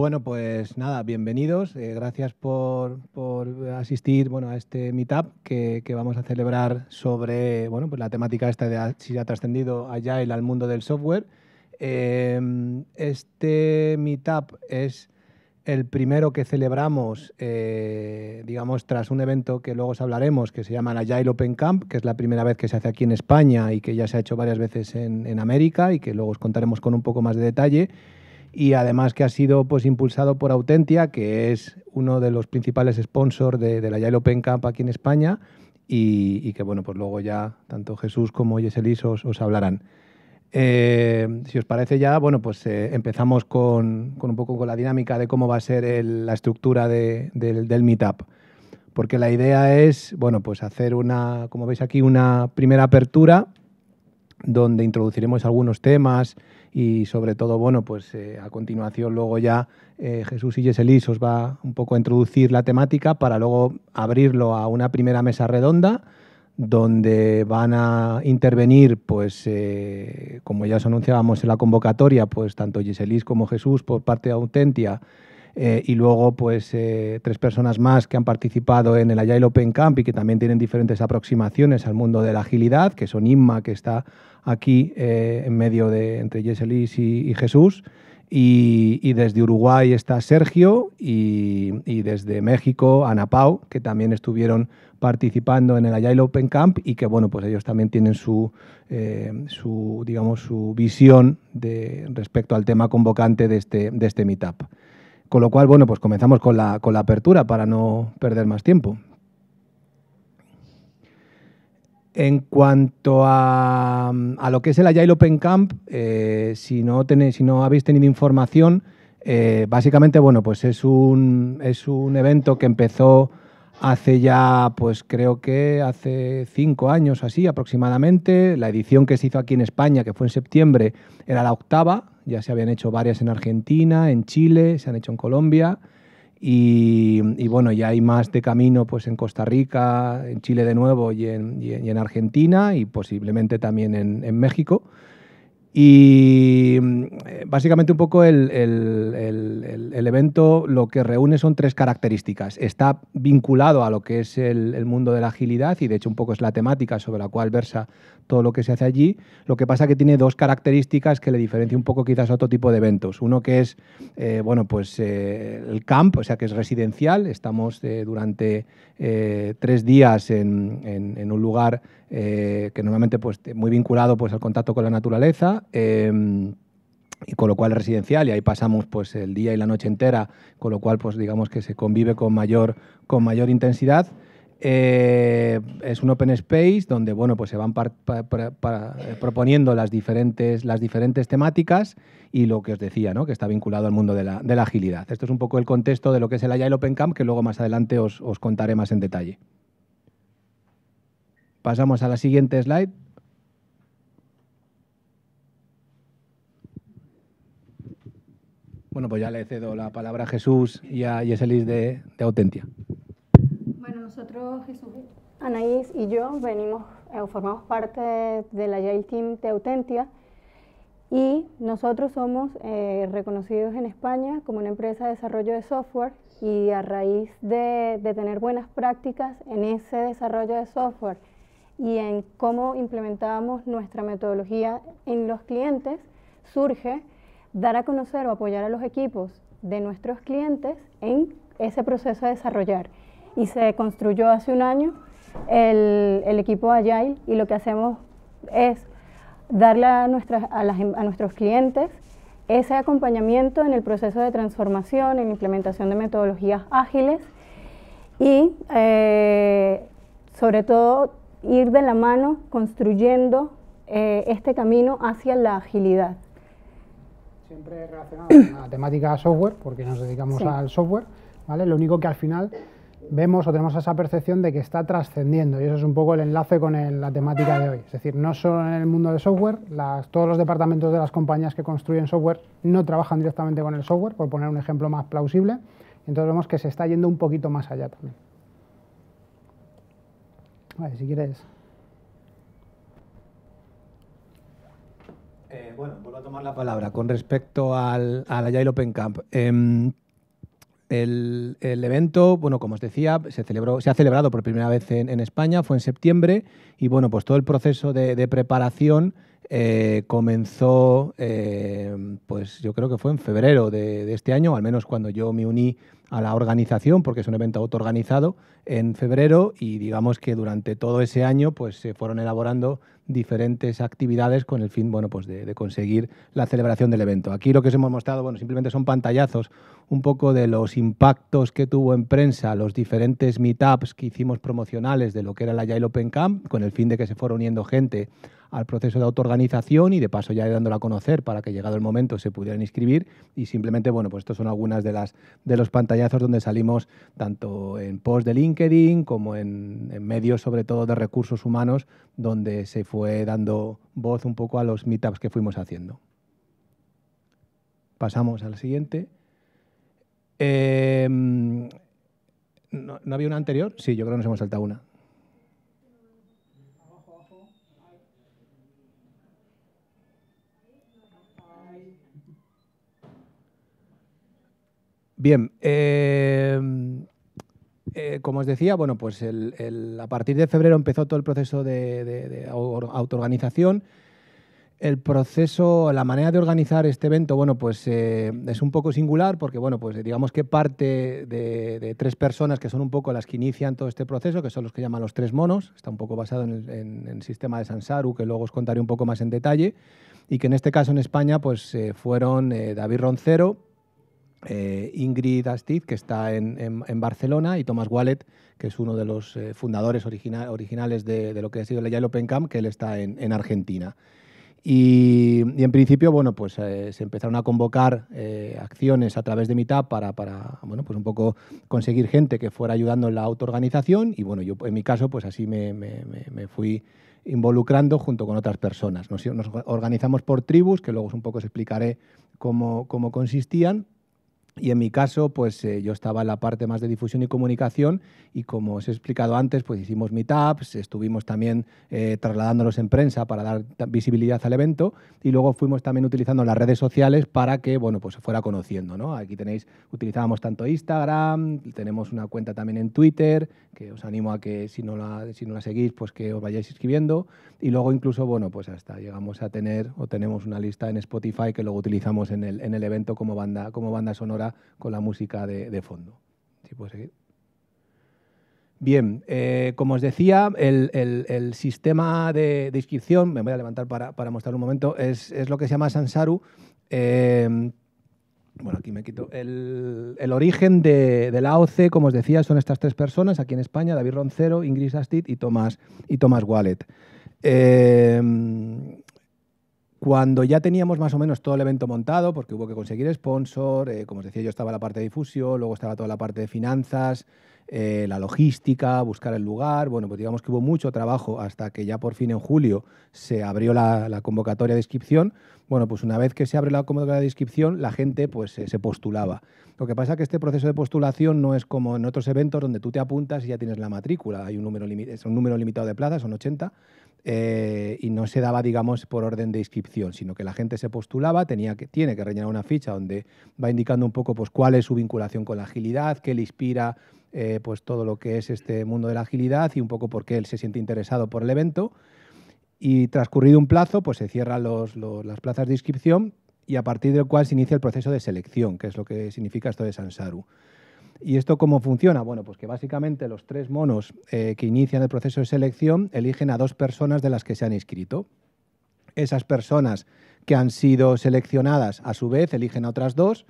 Bueno, pues nada, bienvenidos. Gracias por asistir, bueno, a este meetup que vamos a celebrar sobre, bueno, pues la temática esta de si ha trascendido Agile al mundo del software. Este meetup es el primero que celebramos, digamos, tras un evento que luego os hablaremos, que se llama el Agile Open Camp, que es la primera vez que se hace aquí en España y que ya se ha hecho varias veces en América y que luego os contaremos con un poco más de detalle. Y además que ha sido pues impulsado por Autentia, que es uno de los principales sponsors de la Agile Open Camp aquí en España y que bueno, pues luego ya tanto Jesús como Yeselis os hablarán. Si os parece ya, bueno, pues empezamos con un poco con la dinámica de cómo va a ser la estructura del meetup. Porque la idea es, bueno, pues hacer una, como veis aquí, una primera apertura donde introduciremos algunos temas y sobre todo, bueno, pues a continuación luego ya Jesús y Yeselis os va un poco a introducir la temática para luego abrirlo a una primera mesa redonda donde van a intervenir, pues como ya os anunciábamos en la convocatoria, pues tanto Yeselis como Jesús por parte de Autentia y luego pues 3 personas más que han participado en el Agile Open Camp y que también tienen diferentes aproximaciones al mundo de la agilidad, que son Inma, que está aquí en medio de entre Yeselis y Jesús, y desde Uruguay está Sergio y desde México Ana Pau, que también estuvieron participando en el Agile Open Camp y que bueno, pues ellos también tienen su digamos, su visión respecto al tema convocante de este meetup. Con lo cual, bueno, pues comenzamos con la apertura para no perder más tiempo. En cuanto a lo que es el Agile Open Camp, si no habéis tenido información, básicamente, bueno, pues es un evento que empezó hace ya, pues creo que hace 5 años así aproximadamente. La edición que se hizo aquí en España, que fue en septiembre, era la 8ª. Ya se habían hecho varias en Argentina, en Chile, se han hecho en Colombia. Y bueno, ya hay más de camino pues en Costa Rica, en Chile de nuevo y en Argentina y posiblemente también en México. Y básicamente un poco el evento lo que reúne son 3 características. Está vinculado a lo que es el mundo de la agilidad y de hecho un poco es la temática sobre la cual versa todo lo que se hace allí. Lo que pasa que tiene 2 características que le diferencian un poco quizás a otro tipo de eventos. Uno que es bueno, pues, el camp, o sea que es residencial. Estamos durante 3 días en un lugar que normalmente pues, muy vinculado pues, al contacto con la naturaleza y con lo cual es residencial y ahí pasamos pues, el día y la noche entera, con lo cual pues, digamos que se convive con mayor intensidad. Es un open space donde bueno, pues se van proponiendo las diferentes temáticas y lo que os decía, ¿no? Que está vinculado al mundo de la agilidad. Esto es un poco el contexto de lo que es el Agile Open Camp, que luego más adelante os contaré más en detalle. Pasamos a la siguiente slide. Bueno, pues ya le cedo la palabra a Jesús y a Yeselis de Autentia. Bueno, nosotros, Jesús, Anaís y yo formamos parte del Agile Team de Autentia y nosotros somos reconocidos en España como una empresa de desarrollo de software y a raíz de tener buenas prácticas en ese desarrollo de software y en cómo implementábamos nuestra metodología en los clientes, surge dar a conocer o apoyar a los equipos de nuestros clientes en ese proceso de desarrollar. Y se construyó hace un año el equipo Agile y lo que hacemos es darle a nuestros clientes ese acompañamiento en el proceso de transformación, en implementación de metodologías ágiles y sobre todo ir de la mano construyendo este camino hacia la agilidad. Siempre relacionado con la temática software, porque nos dedicamos al software, ¿vale? Lo único que al final vemos o tenemos esa percepción de que está trascendiendo y eso es un poco el enlace con la temática de hoy. Es decir, no solo en el mundo de software, todos los departamentos de las compañías que construyen software no trabajan directamente con el software, por poner un ejemplo más plausible, entonces vemos que se está yendo un poquito más allá también. Vale, si quieres. Bueno, vuelvo a tomar la palabra. Con respecto al Agile Open Camp, el evento, bueno, como os decía, se ha celebrado por primera vez en España, fue en septiembre, y bueno, pues todo el proceso de preparación comenzó, pues yo creo que fue en febrero de este año, al menos cuando yo me uní a la organización, porque es un evento autoorganizado, en febrero, y digamos que durante todo ese año pues se fueron elaborando diferentes actividades con el fin, bueno, pues de conseguir la celebración del evento. Aquí lo que os hemos mostrado, bueno, simplemente son pantallazos un poco de los impactos que tuvo en prensa los diferentes meetups que hicimos promocionales de lo que era la Agile Open Camp, con el fin de que se fuera uniendo gente al proceso de autoorganización y de paso ya dándola a conocer para que llegado el momento se pudieran inscribir. Y simplemente, bueno, pues estos son algunas de los pantallazos donde salimos tanto en post de LinkedIn como en medios sobre todo de recursos humanos, donde se fue dando voz un poco a los meetups que fuimos haciendo. Pasamos al siguiente. ¿No había una anterior? Sí, yo creo que nos hemos saltado una. Bien, como os decía, bueno, pues a partir de febrero empezó todo el proceso de autoorganización. El proceso, la manera de organizar este evento, bueno, pues es un poco singular porque, bueno, pues digamos que parte de tres personas que son un poco las que inician todo este proceso, que son los que llaman los tres monos. Está un poco basado en el sistema de Sansaru, que luego os contaré un poco más en detalle, y que en este caso en España pues fueron David Roncero, Ingrid Astiz, que está en Barcelona, y Thomas Wallet, que es uno de los fundadores originales de lo que ha sido el Agile Open Camp, que él está en Argentina. Y en principio, bueno, pues se empezaron a convocar acciones a través de Meetup para bueno, pues un poco conseguir gente que fuera ayudando en la autoorganización, y bueno, yo en mi caso pues así me fui involucrando junto con otras personas. Nos organizamos por tribus, que luego un poco os explicaré cómo consistían. Y en mi caso, pues yo estaba en la parte más de difusión y comunicación, y como os he explicado antes, pues hicimos meetups, estuvimos también trasladándolos en prensa para dar visibilidad al evento, y luego fuimos también utilizando las redes sociales para que, bueno, pues se fuera conociendo, ¿no? Aquí tenéis, utilizábamos tanto Instagram, tenemos una cuenta también en Twitter, que os animo a que si no la seguís, pues que os vayáis inscribiendo, y luego incluso, bueno, pues hasta llegamos a tener o tenemos una lista en Spotify que luego utilizamos en el evento como banda sonora con la música de fondo. ¿Sí puedo seguir? Bien, como os decía, el sistema de inscripción, me voy a levantar para mostrar un momento, es lo que se llama Sansaru. Bueno, aquí me quito. El origen de la AOC, como os decía, son estas tres personas aquí en España: David Roncero, Ingrid Astiz y Thomas Wallet. Cuando ya teníamos más o menos todo el evento montado, porque hubo que conseguir sponsor, como os decía, yo estaba en la parte de difusión, luego estaba toda la parte de finanzas, la logística, buscar el lugar. Bueno, pues digamos que hubo mucho trabajo hasta que ya por fin en julio se abrió la convocatoria de inscripción. Bueno, pues una vez que se abre la convocatoria de inscripción, la gente pues se postulaba. Lo que pasa es que este proceso de postulación no es como en otros eventos donde tú te apuntas y ya tienes la matrícula. Hay un número limitado de plazas, son 80. Y no se daba, digamos, por orden de inscripción, sino que la gente se postulaba, tiene que rellenar una ficha donde va indicando un poco pues, cuál es su vinculación con la agilidad, qué le inspira pues, todo lo que es este mundo de la agilidad y un poco por qué él se siente interesado por el evento. Y transcurrido un plazo, pues se cierran las plazas de inscripción, y a partir del cual se inicia el proceso de selección, que es lo que significa esto de Sansaru. ¿Y esto cómo funciona? Bueno, pues que básicamente los tres monos que inician el proceso de selección eligen a 2 personas de las que se han inscrito. Esas personas que han sido seleccionadas, a su vez, eligen a otras 2,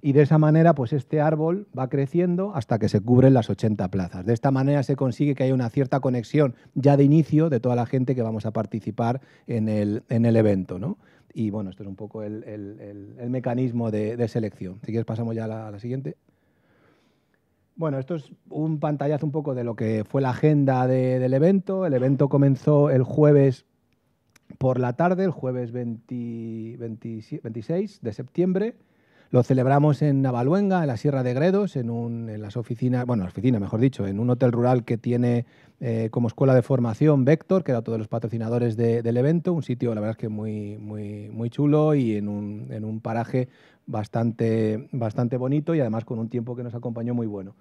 y de esa manera, pues este árbol va creciendo hasta que se cubren las 80 plazas. De esta manera se consigue que haya una cierta conexión ya de inicio de toda la gente que vamos a participar en el evento, ¿no? Y bueno, esto es un poco el mecanismo de selección. Si quieres pasamos ya a la siguiente. Bueno, esto es un pantallazo un poco de lo que fue la agenda del evento. El evento comenzó el jueves por la tarde, el jueves 26 de septiembre. Lo celebramos en Navaluenga, en la Sierra de Gredos, en las oficinas, bueno, la oficina, mejor dicho, en un hotel rural que tiene como escuela de formación Vector, que era uno de los patrocinadores del evento, un sitio, la verdad es que muy chulo y en un paraje bastante bonito y además con un tiempo que nos acompañó muy bueno.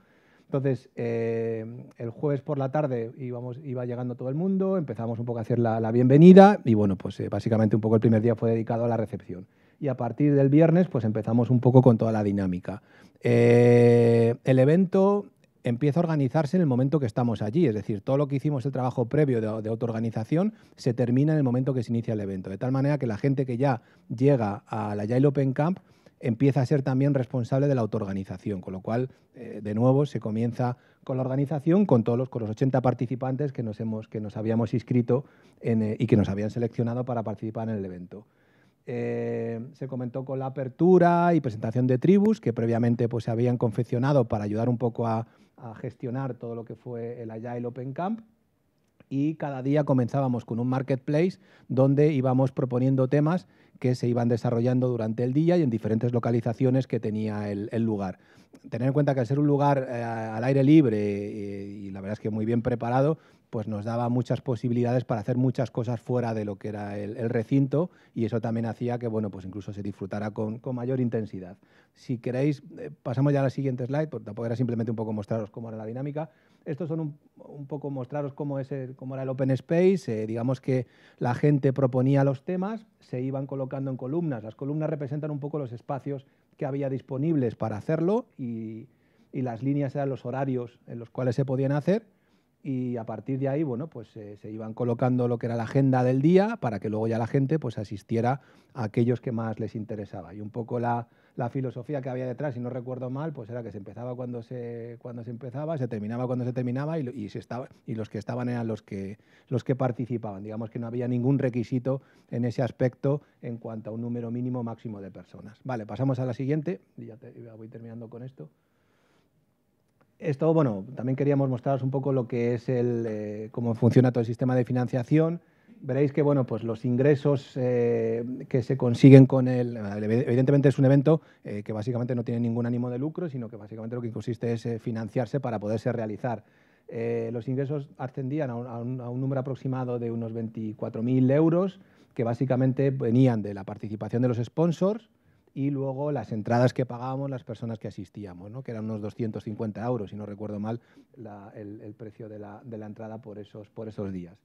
Entonces, el jueves por la tarde iba llegando todo el mundo, empezamos un poco a hacer la bienvenida y bueno, pues básicamente un poco el primer día fue dedicado a la recepción. Y a partir del viernes, pues empezamos un poco con toda la dinámica. El evento empieza a organizarse en el momento que estamos allí, es decir, todo lo que hicimos, el trabajo previo de autoorganización, se termina en el momento que se inicia el evento, de tal manera que la gente que ya llega a la Agile Open Camp empieza a ser también responsable de la autoorganización, con lo cual, de nuevo, se comienza con la organización, con los 80 participantes que nos habíamos inscrito y que nos habían seleccionado para participar en el evento. Se comentó con la apertura y presentación de tribus que previamente pues, se habían confeccionado para ayudar un poco a gestionar todo lo que fue el Agile Open Camp, y cada día comenzábamos con un marketplace donde íbamos proponiendo temas que se iban desarrollando durante el día y en diferentes localizaciones que tenía el lugar. Tener en cuenta que al ser un lugar al aire libre y la verdad es que muy bien preparado, pues nos daba muchas posibilidades para hacer muchas cosas fuera de lo que era el recinto, y eso también hacía que bueno, pues incluso se disfrutara con mayor intensidad. Si queréis, pasamos ya a la siguiente slide, porque tampoco era simplemente un poco mostraros cómo era la dinámica. Estos son un poco mostraros cómo era el Open Space. Digamos que la gente proponía los temas, se iban colocando en columnas. Las columnas representan un poco los espacios que había disponibles para hacerlo y las líneas eran los horarios en los cuales se podían hacer. Y a partir de ahí, bueno, pues se iban colocando lo que era la agenda del día para que luego ya la gente pues asistiera a aquellos que más les interesaba. Y un poco la filosofía que había detrás, si no recuerdo mal, pues era que se empezaba cuando se empezaba, se terminaba cuando se terminaba y los que estaban eran los que participaban. Digamos que no había ningún requisito en ese aspecto en cuanto a un número mínimo máximo de personas. Vale, pasamos a la siguiente. Ya voy terminando con esto. Esto, bueno, también queríamos mostraros un poco lo que es cómo funciona todo el sistema de financiación. Veréis que, bueno, pues los ingresos que se consiguen con evidentemente es un evento que básicamente no tiene ningún ánimo de lucro, sino que básicamente lo que consiste es financiarse para poderse realizar. Los ingresos ascendían a un número aproximado de unos 24.000 euros, que básicamente venían de la participación de los sponsors, y luego las entradas que pagábamos las personas que asistíamos, ¿no? Que eran unos 250 euros, si no recuerdo mal, el precio de la entrada por esos días.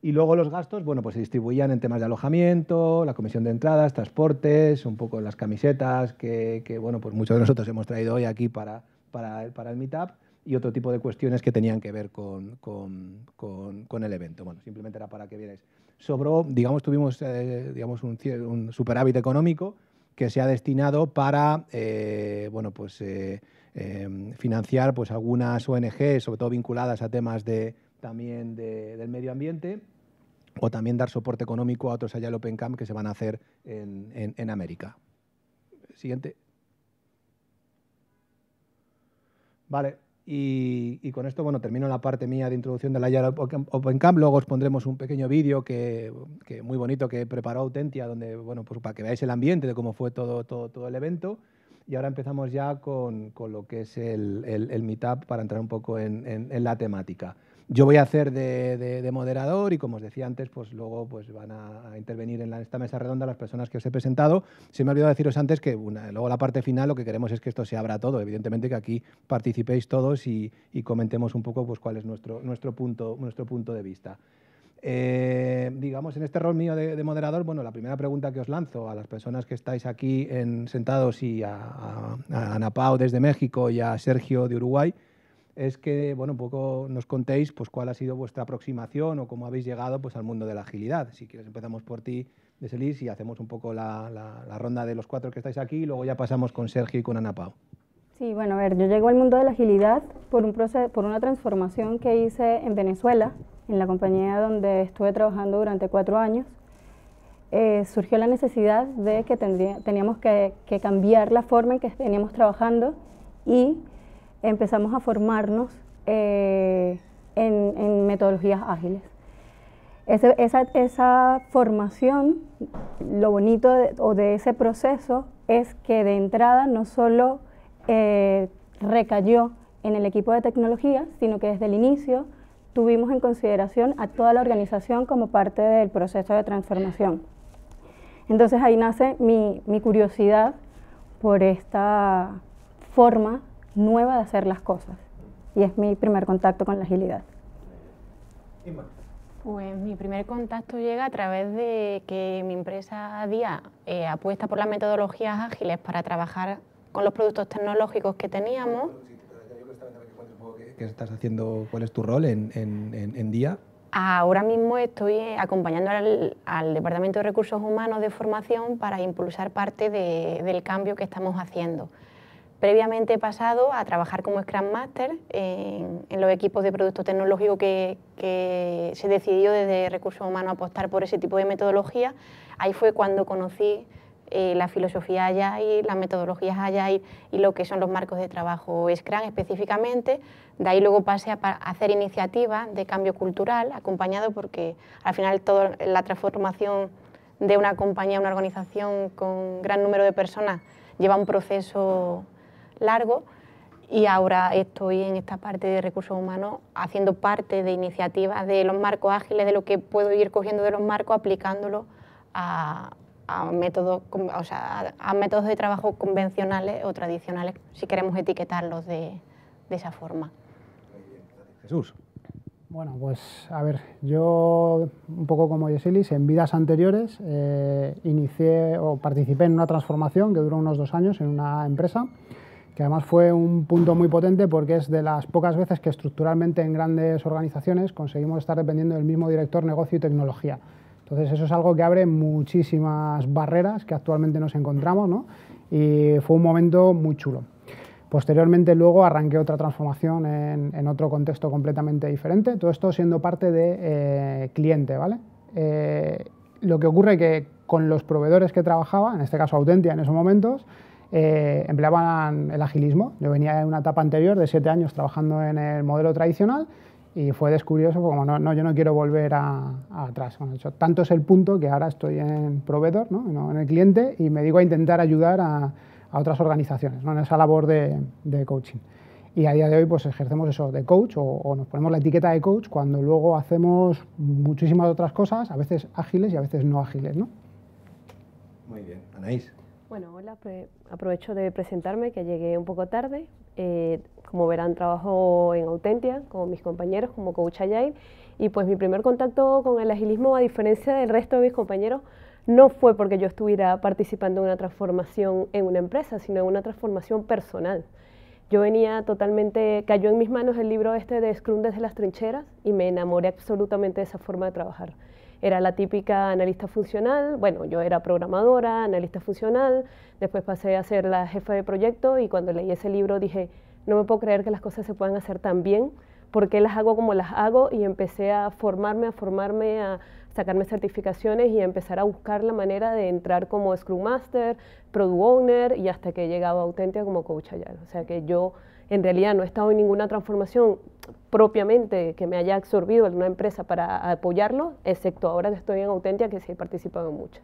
Y luego los gastos, bueno, pues se distribuían en temas de alojamiento, la comisión de entradas, transportes, un poco las camisetas que bueno, pues muchos de nosotros hemos traído hoy aquí para el Meetup, y otro tipo de cuestiones que tenían que ver con el evento. Bueno, simplemente era para que vierais. Sobró, digamos, tuvimos un superávit económico que se ha destinado para bueno, pues, financiar pues, algunas ONG, sobre todo vinculadas a temas también del medio ambiente, o también dar soporte económico a otros Agile Open Camp que se van a hacer en América. Siguiente. Vale. Y con esto, bueno, termino la parte mía de introducción de la Agile Open Camp. Luego os pondremos un pequeño vídeo que muy bonito que preparó Autentia, donde, bueno, pues para que veáis el ambiente de cómo fue todo el evento. Y ahora empezamos ya con lo que es el Meetup para entrar un poco en la temática. Yo voy a hacer de moderador y, como os decía antes, pues luego pues van a intervenir en esta mesa redonda las personas que os he presentado. Se me ha olvidado deciros antes que luego la parte final lo que queremos es que esto se abra a todo. Evidentemente que aquí participéis todos y comentemos un poco pues cuál es nuestro punto de vista. Digamos, en este rol mío de moderador, bueno, la primera pregunta que os lanzo a las personas que estáis aquí sentados y a Ana Pau desde México y a Sergio de Uruguay, es que, bueno, un poco nos contéis pues cuál ha sido vuestra aproximación o cómo habéis llegado pues al mundo de la agilidad. Si quieres empezamos por ti, Deselis, y hacemos un poco la ronda de los cuatro que estáis aquí, y luego ya pasamos con Sergio y con Ana Pau. Sí, bueno, a ver, yo llego al mundo de la agilidad por una transformación que hice en Venezuela, en la compañía donde estuve trabajando durante 4 años. Surgió la necesidad de que teníamos que cambiar la forma en que veníamos trabajando, y empezamos a formarnos en metodologías ágiles. Esa formación, lo bonito de ese proceso es que de entrada no solo recayó en el equipo de tecnología, sino que desde el inicio tuvimos en consideración a toda la organización como parte del proceso de transformación. Entonces ahí nace mi curiosidad por esta forma nueva de hacer las cosas, y es mi primer contacto con la agilidad. Pues mi primer contacto llega a través de que mi empresa DIA apuesta por las metodologías ágiles para trabajar con los productos tecnológicos que teníamos. ¿Qué estás haciendo? ¿Cuál es tu rol en DIA? Ahora mismo estoy acompañando al Departamento de Recursos Humanos de Formación para impulsar parte del cambio que estamos haciendo. Previamente he pasado a trabajar como Scrum Master en los equipos de producto tecnológico que se decidió desde Recursos Humanos apostar por ese tipo de metodología. Ahí fue cuando conocí la filosofía Agile, las metodologías Agile y lo que son los marcos de trabajo Scrum específicamente. De ahí luego pasé a hacer iniciativas de cambio cultural, acompañado porque al final toda la transformación de una compañía, una organización con gran número de personas lleva un proceso largo, y ahora estoy en esta parte de recursos humanos haciendo parte de iniciativas de los marcos ágiles, de lo que puedo ir cogiendo de los marcos, aplicándolo a métodos, o sea, a métodos de trabajo convencionales o tradicionales, si queremos etiquetarlos de esa forma. Jesús. Bueno, pues a ver, yo un poco como Yesilis, en vidas anteriores inicié o participé en una transformación que duró unos 2 años en una empresa, que además fue un punto muy potente porque es de las pocas veces que estructuralmente en grandes organizaciones conseguimos estar dependiendo del mismo director negocio y tecnología. Entonces eso es algo que abre muchísimas barreras que actualmente nos encontramos, ¿no? Y fue un momento muy chulo. Posteriormente luego arranqué otra transformación en otro contexto completamente diferente, todo esto siendo parte de cliente, ¿vale? Lo que ocurre que con los proveedores que trabajaba, en este caso Autentia en esos momentos, empleaban el agilismo. Yo venía de una etapa anterior de 7 años trabajando en el modelo tradicional y fue descubierto como no, yo no quiero volver atrás. Bueno, de hecho, tanto es el punto que ahora estoy en proveedor, no en el cliente, y me dedico a intentar ayudar a otras organizaciones, ¿no? En esa labor de coaching. Y a día de hoy pues ejercemos eso de coach o nos ponemos la etiqueta de coach cuando luego hacemos muchísimas otras cosas, a veces ágiles y a veces no ágiles, ¿no? Muy bien. Anaís. Bueno, hola, aprovecho de presentarme, que llegué un poco tarde. Como verán, trabajo en Autentia con mis compañeros como Coach Agile, y pues mi primer contacto con el agilismo, a diferencia del resto de mis compañeros, no fue porque yo estuviera participando en una transformación en una empresa, sino en una transformación personal. Yo venía totalmente, cayó en mis manos el libro este de Scrum desde las trincheras y me enamoré absolutamente de esa forma de trabajar. Era la típica analista funcional, bueno, yo era programadora, analista funcional, después pasé a ser la jefa de proyecto, y cuando leí ese libro dije, no me puedo creer que las cosas se puedan hacer tan bien, ¿por qué las hago como las hago? Y empecé a formarme, a sacarme certificaciones y a empezar a buscar la manera de entrar como Scrum Master, Product Owner, y hasta que he llegado a Autentia como Coach Agile. O sea que yo en realidad no he estado en ninguna transformación propiamente que me haya absorbido en una empresa para apoyarlo, excepto ahora que estoy en Autentia, que sí he participado en muchas.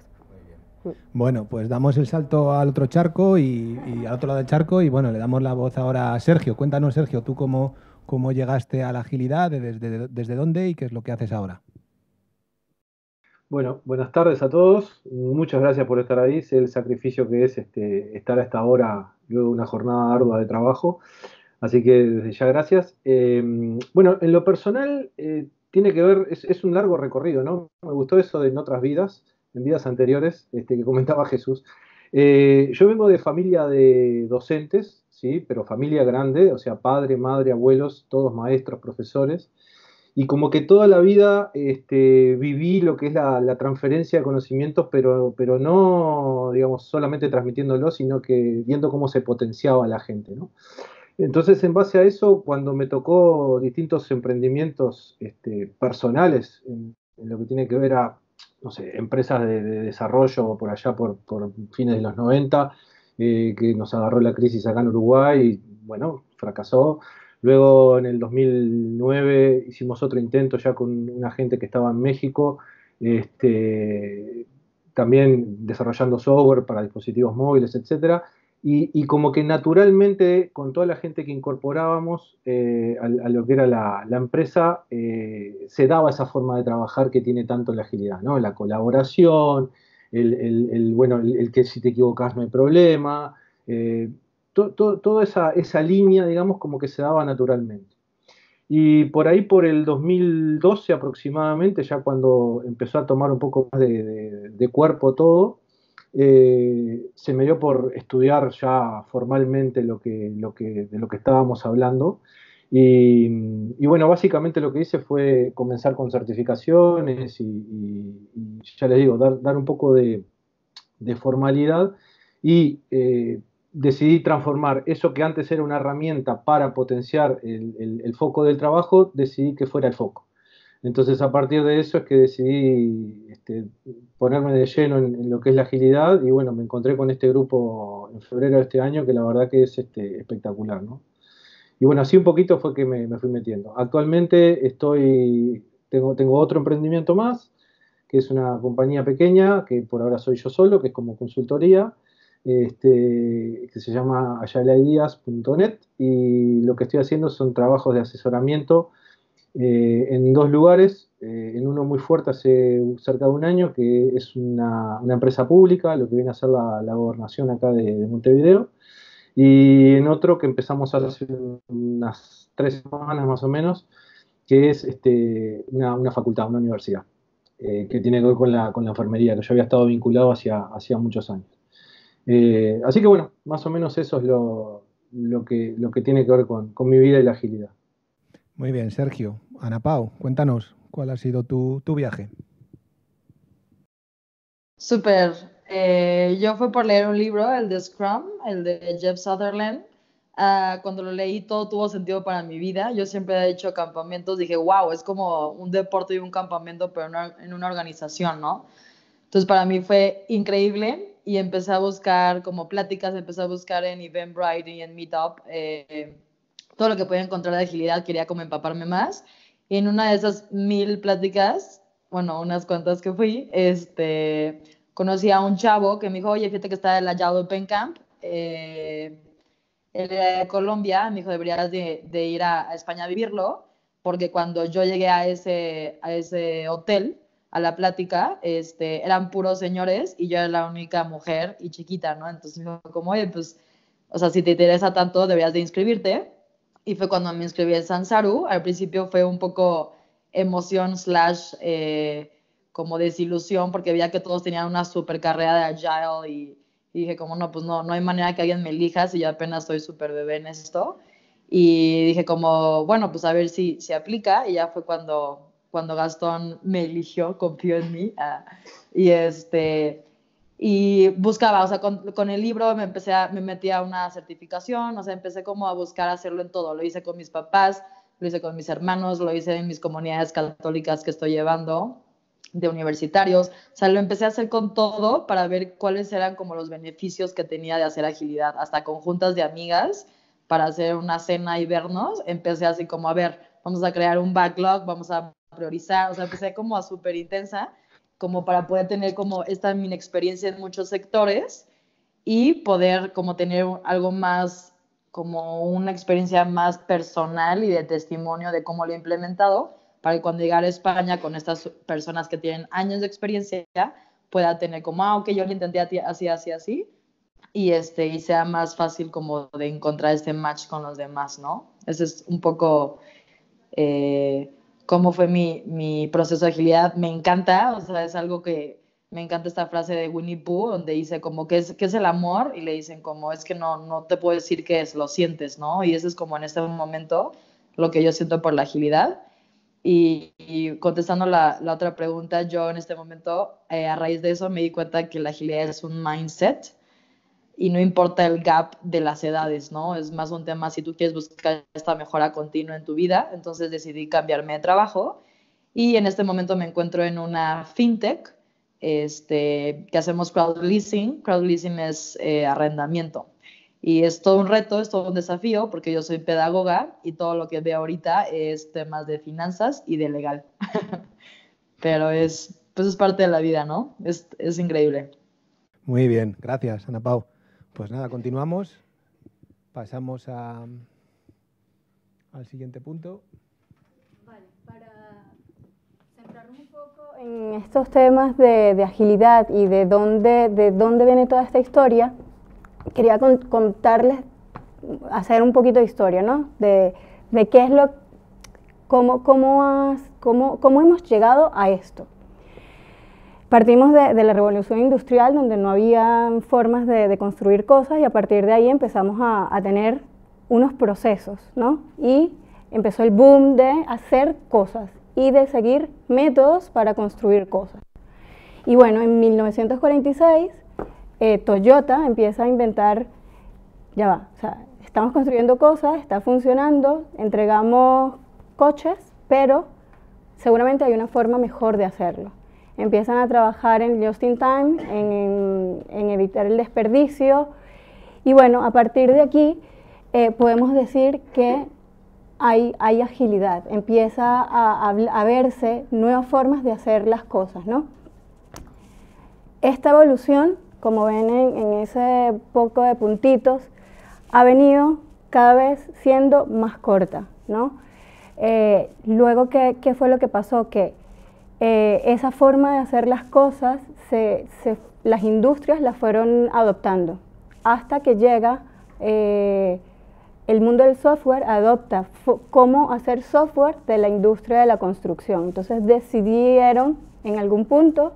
Bueno, pues damos el salto al otro charco y al otro lado del charco, y bueno, le damos la voz ahora a Sergio. Cuéntanos, Sergio, tú cómo llegaste a la agilidad, desde dónde y qué es lo que haces ahora. Bueno, buenas tardes a todos. Muchas gracias por estar ahí. Sé el sacrificio que es estar a esta hora luego de una jornada ardua de trabajo. Así que desde ya gracias. Bueno, en lo personal tiene que ver, es un largo recorrido, ¿no? Me gustó eso de en otras vidas, en vidas anteriores, que comentaba Jesús. Yo vengo de familia de docentes, ¿sí? Pero familia grande, o sea, padre, madre, abuelos, todos maestros, profesores. Y como que toda la vida viví lo que es la transferencia de conocimientos, pero no, digamos, solamente transmitiéndolo, sino que viendo cómo se potenciaba a la gente, ¿no? Entonces, en base a eso, cuando me tocó distintos emprendimientos personales, en lo que tiene que ver a, no sé, empresas de desarrollo por allá por fines de los 90, que nos agarró la crisis acá en Uruguay y, bueno, fracasó. Luego en el 2009 hicimos otro intento ya con una gente que estaba en México, también desarrollando software para dispositivos móviles, etcétera. Y como que naturalmente, con toda la gente que incorporábamos a lo que era la empresa, se daba esa forma de trabajar que tiene tanto la agilidad, ¿no? La colaboración, bueno, el que si te equivocas no hay problema, toda esa línea, digamos, como que se daba naturalmente. Y por ahí, por el 2012 aproximadamente, ya cuando empezó a tomar un poco más de cuerpo todo, se me dio por estudiar ya formalmente de lo que estábamos hablando. Y bueno, básicamente lo que hice fue comenzar con certificaciones y ya les digo, dar un poco de formalidad y decidí transformar eso que antes era una herramienta para potenciar el foco del trabajo, decidí que fuera el foco. Entonces, a partir de eso es que decidí ponerme de lleno en lo que es la agilidad y bueno, me encontré con este grupo en febrero de este año que la verdad que es espectacular, ¿no? Y bueno, así un poquito fue que me fui metiendo. Actualmente tengo otro emprendimiento más, que es una compañía pequeña, que por ahora soy yo solo, que es como consultoría, que se llama agile-ideas.net, y lo que estoy haciendo son trabajos de asesoramiento en dos lugares, en uno muy fuerte hace cerca de un año, que es una empresa pública, lo que viene a ser la gobernación acá de Montevideo, y en otro que empezamos hace unas 3 semanas más o menos, que es una facultad, una universidad, que tiene que ver con la enfermería, que yo había estado vinculado hacía muchos años. Así que bueno, más o menos eso es lo que tiene que ver con mi vida y la agilidad. Muy bien, Sergio. Ana Pau, cuéntanos, ¿cuál ha sido tu viaje? Súper. Yo fui por leer un libro, el de Scrum, el de Jeff Sutherland. Cuando lo leí, todo tuvo sentido para mi vida. Yo siempre he hecho campamentos, dije, wow, es como un deporte y un campamento, pero en una organización, ¿no? Entonces, para mí fue increíble y empecé a buscar como pláticas, empecé a buscar en Eventbrite y en Meetup todo lo que podía encontrar de agilidad, quería como empaparme más. Y en una de esas 1000 pláticas, bueno, unas cuantas que fui, conocí a un chavo que me dijo, oye, fíjate que está el Agile Open Camp, él era de Colombia, me dijo, deberías de ir a España a vivirlo, porque cuando yo llegué a ese hotel, a la plática, eran puros señores y yo era la única mujer y chiquita, ¿no? Entonces me dijo, como, oye, pues, o sea, si te interesa tanto, deberías de inscribirte. Y fue cuando me inscribí en Sansaru. Al principio fue un poco emoción / como desilusión, porque veía que todos tenían una super carrera de Agile y dije como, no, pues no hay manera que alguien me elija si yo apenas soy súper bebé en esto. Y dije como, bueno, pues a ver si aplica. Y ya fue cuando Gastón me eligió, confió en mí. Y buscaba, o sea, con el libro me metí a una certificación, o sea, empecé como a buscar hacerlo en todo. Lo hice con mis papás, lo hice con mis hermanos, lo hice en mis comunidades católicas que estoy llevando, de universitarios. O sea, lo empecé a hacer con todo para ver cuáles eran como los beneficios que tenía de hacer agilidad. Hasta con juntas de amigas para hacer una cena y vernos, empecé así como, a ver, vamos a crear un backlog, vamos a priorizar, o sea, empecé como a súper intensa, como para poder tener como esta mini experiencia en muchos sectores y poder como tener algo más, como una experiencia más personal y de testimonio de cómo lo he implementado, para que cuando llegara a España con estas personas que tienen años de experiencia, pueda tener como, ok, yo lo intenté así, así, así, y sea más fácil como de encontrar este match con los demás, ¿no? Ese es un poco cómo fue mi proceso de agilidad. Me encanta, o sea, es algo que me encanta esta frase de Winnie Pooh, donde dice como, ¿qué es el amor? Y le dicen como, es que no te puedo decir qué es, lo sientes, ¿no? Y eso es como en este momento lo que yo siento por la agilidad. Y contestando la otra pregunta, yo en este momento, a raíz de eso, me di cuenta que la agilidad es un mindset y no importa el gap de las edades, ¿no? Es más un tema si tú quieres buscar esta mejora continua en tu vida. Entonces decidí cambiarme de trabajo y en este momento me encuentro en una fintech que hacemos crowd leasing. Crowd leasing es arrendamiento. Y es todo un reto, es todo un desafío, porque yo soy pedagoga y todo lo que veo ahorita es temas de finanzas y de legal. Pero pues es parte de la vida, ¿no? Es increíble. Muy bien, gracias, Ana Pau. Pues nada, continuamos. Pasamos al siguiente punto. Vale, para centrarnos un poco en estos temas de agilidad y de dónde viene toda esta historia, quería contarles, hacer un poquito de historia, ¿no? De qué es cómo hemos llegado a esto. Partimos de la revolución industrial, donde no había formas de construir cosas, y a partir de ahí empezamos a tener unos procesos, ¿no? Y empezó el boom de hacer cosas y de seguir métodos para construir cosas. Y bueno, en 1946, Toyota empieza a inventar, ya va, o sea, estamos construyendo cosas, está funcionando, entregamos coches, pero seguramente hay una forma mejor de hacerlo. Empiezan a trabajar en just in time, en evitar el desperdicio, y bueno, a partir de aquí podemos decir que hay agilidad, empieza a verse nuevas formas de hacer las cosas, ¿no? Esta evolución, como ven en ese poco de puntitos, ha venido cada vez siendo más corta, ¿no? Luego, ¿qué fue lo que pasó? Que esa forma de hacer las cosas, las industrias las fueron adoptando, hasta que llega el mundo del software, adopta cómo hacer software de la industria de la construcción. Entonces decidieron en algún punto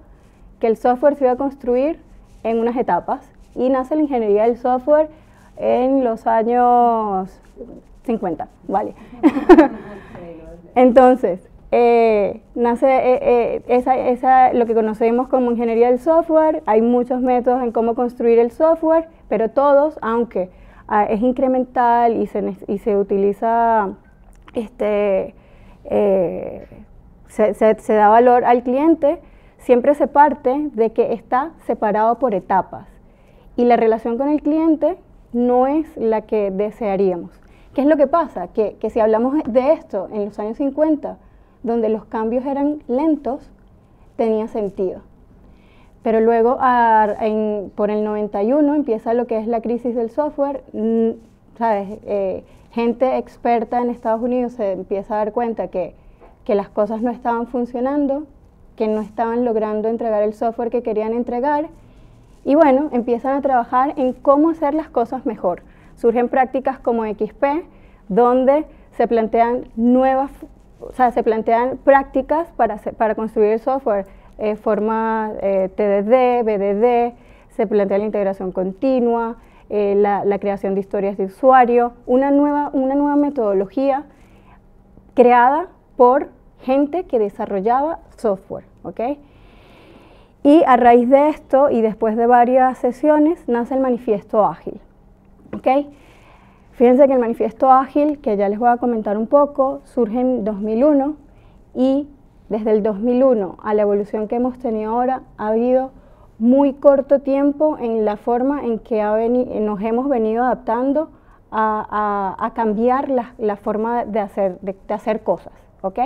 que el software se iba a construir en unas etapas, y nace la ingeniería del software en los años 50, ¿vale? Entonces, nace lo que conocemos como ingeniería del software. Hay muchos métodos en cómo construir el software, pero todos, aunque es incremental y se utiliza, se da valor al cliente, siempre se parte de que está separado por etapas, y la relación con el cliente no es la que desearíamos. ¿Qué es lo que pasa? Que si hablamos de esto en los años 50, donde los cambios eran lentos, tenía sentido. Pero luego, por el 91, empieza lo que es la crisis del software. ¿Sabes? Gente experta en Estados Unidos se empieza a dar cuenta que las cosas no estaban funcionando, que no estaban logrando entregar el software que querían entregar, y bueno, empiezan a trabajar en cómo hacer las cosas mejor. Surgen prácticas como XP, donde se plantean se plantean prácticas para construir el software, forma TDD, BDD, se plantea la integración continua, la creación de historias de usuario, una nueva metodología creada por gente que desarrollaba software, ¿ok? Y a raíz de esto, y después de varias sesiones, nace el Manifiesto Ágil, ¿ok? Fíjense que el Manifiesto Ágil, que ya les voy a comentar un poco, surge en 2001, y desde el 2001 a la evolución que hemos tenido ahora, ha habido muy corto tiempo en la forma en que nos hemos venido adaptando a cambiar la forma de hacer cosas, ¿ok?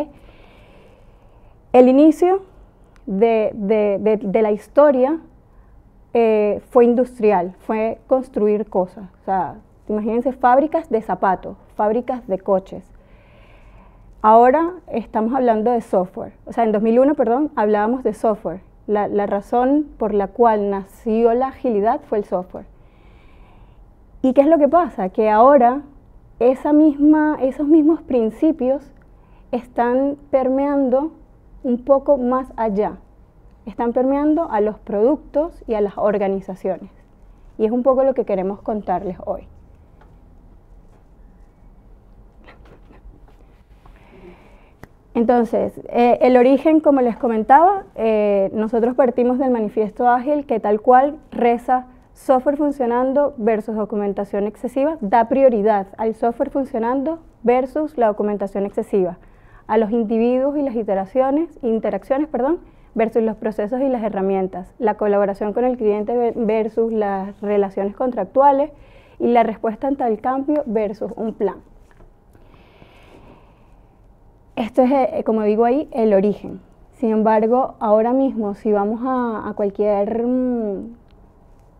El inicio de la historia fue industrial, fue construir cosas. O sea, imagínense fábricas de zapatos, fábricas de coches. Ahora estamos hablando de software. O sea, en 2001, perdón, hablábamos de software. La razón por la cual nació la agilidad fue el software. ¿Y qué es lo que pasa? Que ahora esos mismos principios están permeando un poco más allá. Están permeando a los productos y a las organizaciones. Y es un poco lo que queremos contarles hoy. Entonces, el origen, como les comentaba, nosotros partimos del Manifiesto Ágil, que tal cual reza: software funcionando versus documentación excesiva, da prioridad al software funcionando versus la documentación excesiva, a los individuos y las interacciones, versus los procesos y las herramientas, la colaboración con el cliente versus las relaciones contractuales, y la respuesta ante el cambio versus un plan. Esto es, como digo ahí, el origen. Sin embargo, ahora mismo, si vamos a cualquier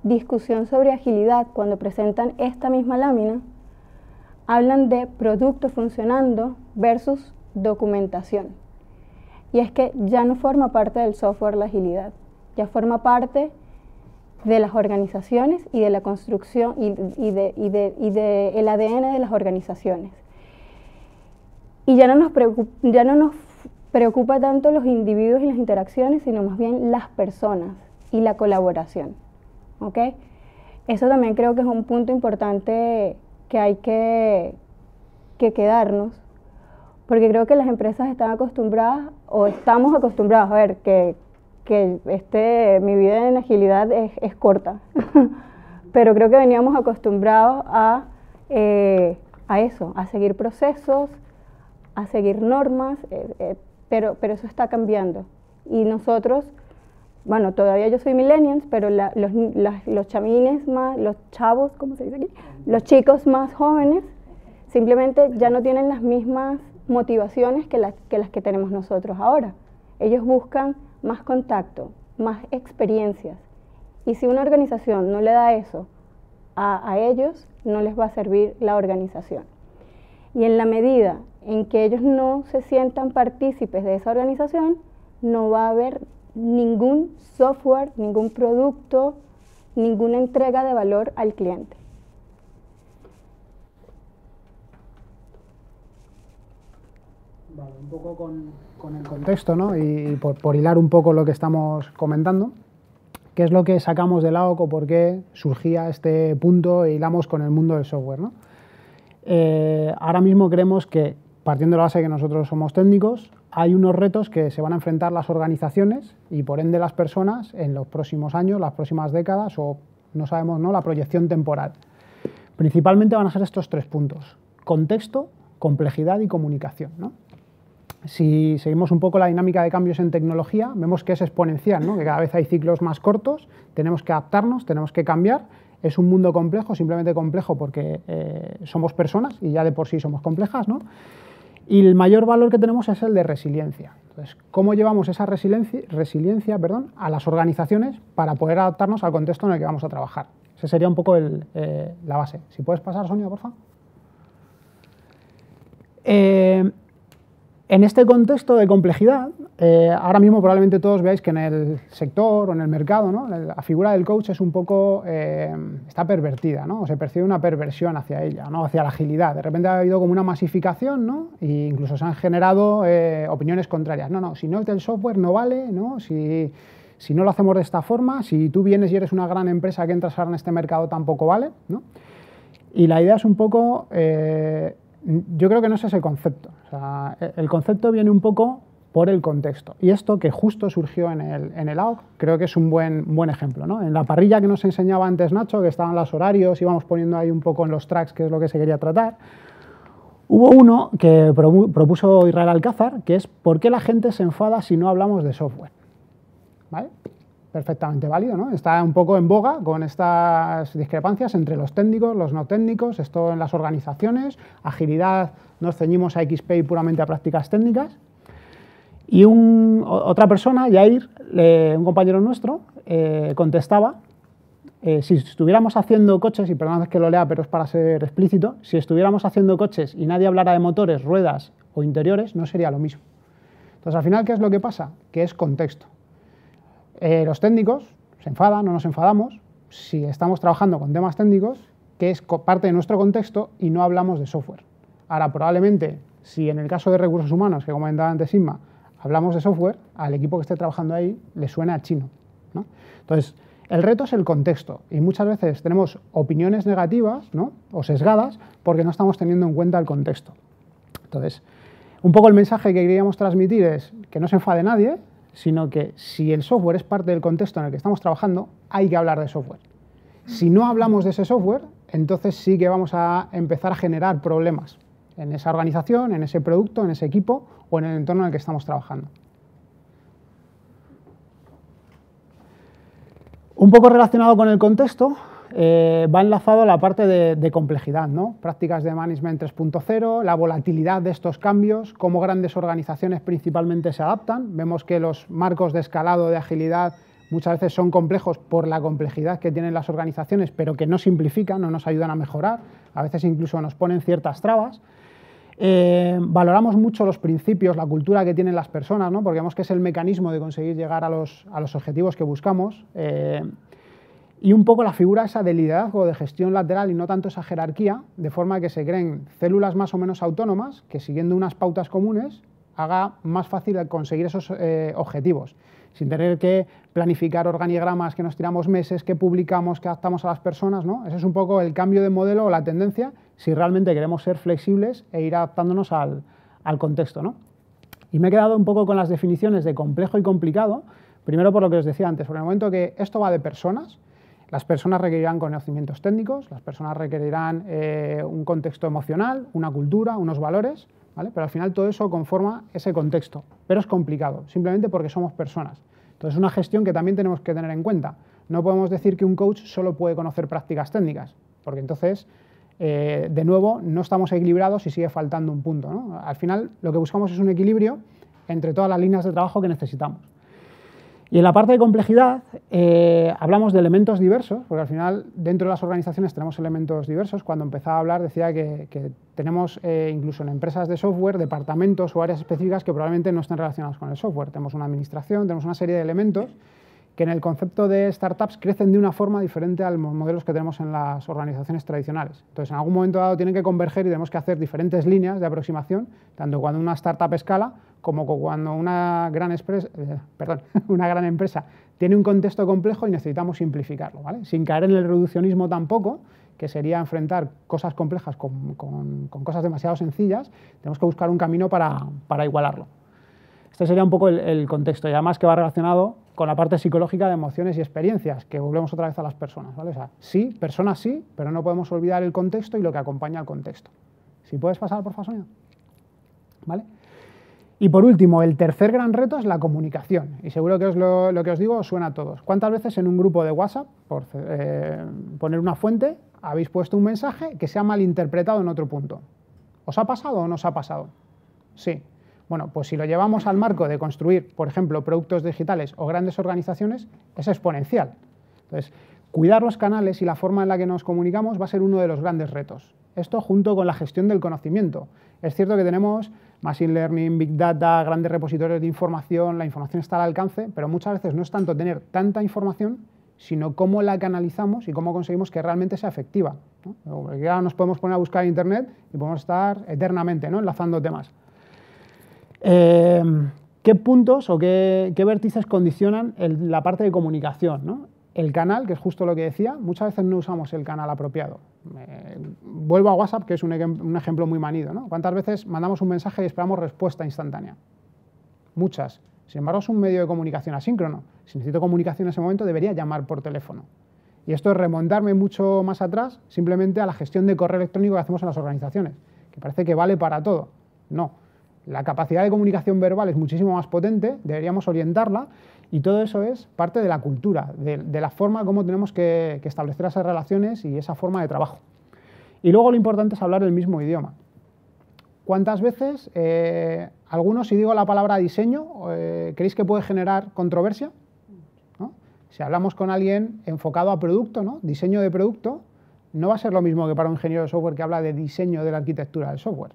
discusión sobre agilidad, cuando presentan esta misma lámina, hablan de producto funcionando versus documentación. Y es que ya no forma parte del software la agilidad, ya forma parte de las organizaciones y de la construcción y del ADN de las organizaciones. Y ya no nos preocupa tanto los individuos y las interacciones, sino más bien las personas y la colaboración. ¿Ok? Eso también creo que es un punto importante que hay que quedarnos, porque creo que las empresas están acostumbradas, o estamos acostumbrados, a ver, que mi vida en agilidad es corta, pero creo que veníamos acostumbrados a eso, a seguir procesos, a seguir normas, pero eso está cambiando. Y nosotros, bueno, todavía yo soy millennials, pero los chamines más, los chavos, ¿cómo se dice aquí? Los chicos más jóvenes simplemente ya no tienen las mismas motivaciones que las que tenemos nosotros ahora. Ellos buscan más contacto, más experiencias. Y si una organización no le da eso a ellos, no les va a servir la organización. Y en la medida en que ellos no se sientan partícipes de esa organización, no va a haber ningún software, ningún producto, ninguna entrega de valor al cliente. Vale, un poco con el contexto, ¿no? Y por hilar un poco lo que estamos comentando, ¿qué es lo que sacamos del AOC o por qué surgía este punto e hilamos con el mundo del software, ¿no? Ahora mismo creemos que, partiendo de la base de que nosotros somos técnicos, hay unos retos que se van a enfrentar las organizaciones y por ende las personas en los próximos años, las próximas décadas o no sabemos, ¿no?, la proyección temporal. Principalmente van a ser estos tres puntos: contexto, complejidad y comunicación, ¿no? Si seguimos un poco la dinámica de cambios en tecnología, vemos que es exponencial, ¿no?, que cada vez hay ciclos más cortos, tenemos que adaptarnos, tenemos que cambiar. Es un mundo complejo, simplemente complejo porque somos personas y ya de por sí somos complejas, ¿no? Y el mayor valor que tenemos es el de resiliencia. Entonces, ¿cómo llevamos esa resiliencia a las organizaciones para poder adaptarnos al contexto en el que vamos a trabajar? Ese sería un poco la base. Si puedes pasar, Sonia, por favor. En este contexto de complejidad, ahora mismo probablemente todos veáis que en el sector o en el mercado, ¿no?, la figura del coach es un poco, está pervertida, ¿no?, o se percibe una perversión hacia ella, ¿no?, hacia la agilidad. De repente ha habido como una masificación, ¿no?, e incluso se han generado opiniones contrarias. No, si no es del software no vale, ¿no?, si no lo hacemos de esta forma, si tú vienes y eres una gran empresa que entras ahora en este mercado tampoco vale, ¿no? Y la idea es un poco... yo creo que no es ese el concepto. O sea, el concepto viene un poco por el contexto. Y esto que justo surgió en el AOC, creo que es un buen ejemplo, ¿no? En la parrilla que nos enseñaba antes Nacho, que estaban los horarios, íbamos poniendo ahí un poco en los tracks qué es lo que se quería tratar, hubo uno que propuso Israel Alcázar, que es ¿por qué la gente se enfada si no hablamos de software? ¿Vale? Perfectamente válido, ¿no? Está un poco en boga con estas discrepancias entre los técnicos, los no técnicos, esto en las organizaciones, agilidad, nos ceñimos a XP y puramente a prácticas técnicas. Y otra persona, Yair, un compañero nuestro, contestaba, si estuviéramos haciendo coches, y perdonad que lo lea, pero es para ser explícito, si estuviéramos haciendo coches y nadie hablara de motores, ruedas o interiores, no sería lo mismo. Entonces, al final, ¿qué es lo que pasa? Que es contexto. Los técnicos se enfadan, no nos enfadamos, si estamos trabajando con temas técnicos, que es parte de nuestro contexto y no hablamos de software. Ahora, probablemente, si en el caso de recursos humanos, que comentaba antes Inma, hablamos de software, al equipo que esté trabajando ahí le suena a chino, ¿no? Entonces, el reto es el contexto y muchas veces tenemos opiniones negativas, ¿no?, o sesgadas porque no estamos teniendo en cuenta el contexto. Entonces, un poco el mensaje que queríamos transmitir es que no se enfade nadie, sino que si el software es parte del contexto en el que estamos trabajando, hay que hablar de software. Si no hablamos de ese software, entonces sí que vamos a empezar a generar problemas en esa organización, en ese producto, en ese equipo o en el entorno en el que estamos trabajando. Un poco relacionado con el contexto, va enlazado a la parte de complejidad, ¿no? Prácticas de Management 3.0, la volatilidad de estos cambios, cómo grandes organizaciones principalmente se adaptan. Vemos que los marcos de escalado de agilidad muchas veces son complejos por la complejidad que tienen las organizaciones, pero que no simplifican, no nos ayudan a mejorar, a veces incluso nos ponen ciertas trabas. Valoramos mucho los principios, la cultura que tienen las personas, ¿no? Porque vemos que es el mecanismo de conseguir llegar a los objetivos que buscamos. Y un poco la figura esa de liderazgo, de gestión lateral y no tanto esa jerarquía, de forma que se creen células más o menos autónomas que siguiendo unas pautas comunes haga más fácil conseguir esos objetivos, sin tener que planificar organigramas que nos tiramos meses, que publicamos, que adaptamos a las personas, ¿no? Ese es un poco el cambio de modelo o la tendencia si realmente queremos ser flexibles e ir adaptándonos al contexto, ¿no? Y me he quedado un poco con las definiciones de complejo y complicado, primero por lo que os decía antes, por el momento que esto va de personas, las personas requerirán conocimientos técnicos, las personas requerirán un contexto emocional, una cultura, unos valores, ¿vale? Pero al final todo eso conforma ese contexto, pero es complicado, simplemente porque somos personas. Entonces es una gestión que también tenemos que tener en cuenta. No podemos decir que un coach solo puede conocer prácticas técnicas, porque entonces, de nuevo, no estamos equilibrados y sigue faltando un punto, ¿no? Al final lo que buscamos es un equilibrio entre todas las líneas de trabajo que necesitamos. Y en la parte de complejidad hablamos de elementos diversos, porque al final dentro de las organizaciones tenemos elementos diversos. Cuando empezaba a hablar decía que tenemos incluso en empresas de software departamentos o áreas específicas que probablemente no estén relacionados con el software. Tenemos una administración, tenemos una serie de elementos que en el concepto de startups crecen de una forma diferente a los modelos que tenemos en las organizaciones tradicionales. Entonces, en algún momento dado tienen que converger y tenemos que hacer diferentes líneas de aproximación, tanto cuando una startup escala como cuando una gran empresa tiene un contexto complejo y necesitamos simplificarlo, ¿vale? Sin caer en el reduccionismo tampoco, que sería enfrentar cosas complejas con cosas demasiado sencillas. Tenemos que buscar un camino para igualarlo. Este sería un poco el contexto, y además que va relacionado con la parte psicológica de emociones y experiencias, que volvemos otra vez a las personas, ¿vale? O sea, sí, personas sí, pero no podemos olvidar el contexto y lo que acompaña al contexto. Si puedes pasar, por favor, Sonia. ¿Vale? Y por último, el tercer gran reto es la comunicación, y seguro que lo que os digo os suena a todos. ¿Cuántas veces en un grupo de WhatsApp, por poner una fuente, habéis puesto un mensaje que se ha malinterpretado en otro punto? ¿Os ha pasado o no os ha pasado? Sí. Bueno, pues si lo llevamos al marco de construir, por ejemplo, productos digitales o grandes organizaciones, es exponencial. Entonces, cuidar los canales y la forma en la que nos comunicamos va a ser uno de los grandes retos. Esto junto con la gestión del conocimiento. Es cierto que tenemos Machine Learning, Big Data, grandes repositorios de información, la información está al alcance, pero muchas veces no es tanto tener tanta información, sino cómo la canalizamos y cómo conseguimos que realmente sea efectiva, ¿no? Porque ahora nos podemos poner a buscar en Internet y podemos estar eternamente, ¿no?, enlazando temas. ¿Qué puntos o qué vértices condicionan la parte de comunicación, ¿no? El canal, que es justo lo que decía, muchas veces no usamos el canal apropiado. Vuelvo a WhatsApp, que es un ejemplo muy manido, ¿no? ¿Cuántas veces mandamos un mensaje y esperamos respuesta instantánea? Muchas. Sin embargo, es un medio de comunicación asíncrono. Si necesito comunicación en ese momento, debería llamar por teléfono. Y esto es remontarme mucho más atrás, simplemente a la gestión de correo electrónico que hacemos en las organizaciones, que parece que vale para todo. No. La capacidad de comunicación verbal es muchísimo más potente, deberíamos orientarla, y todo eso es parte de la cultura, de la forma como tenemos que establecer esas relaciones y esa forma de trabajo. Y luego lo importante es hablar el mismo idioma. ¿Cuántas veces, algunos, si digo la palabra diseño, creéis que puede generar controversia? ¿No? Si hablamos con alguien enfocado a producto, ¿no?, diseño de producto, no va a ser lo mismo que para un ingeniero de software que habla de diseño de la arquitectura del software.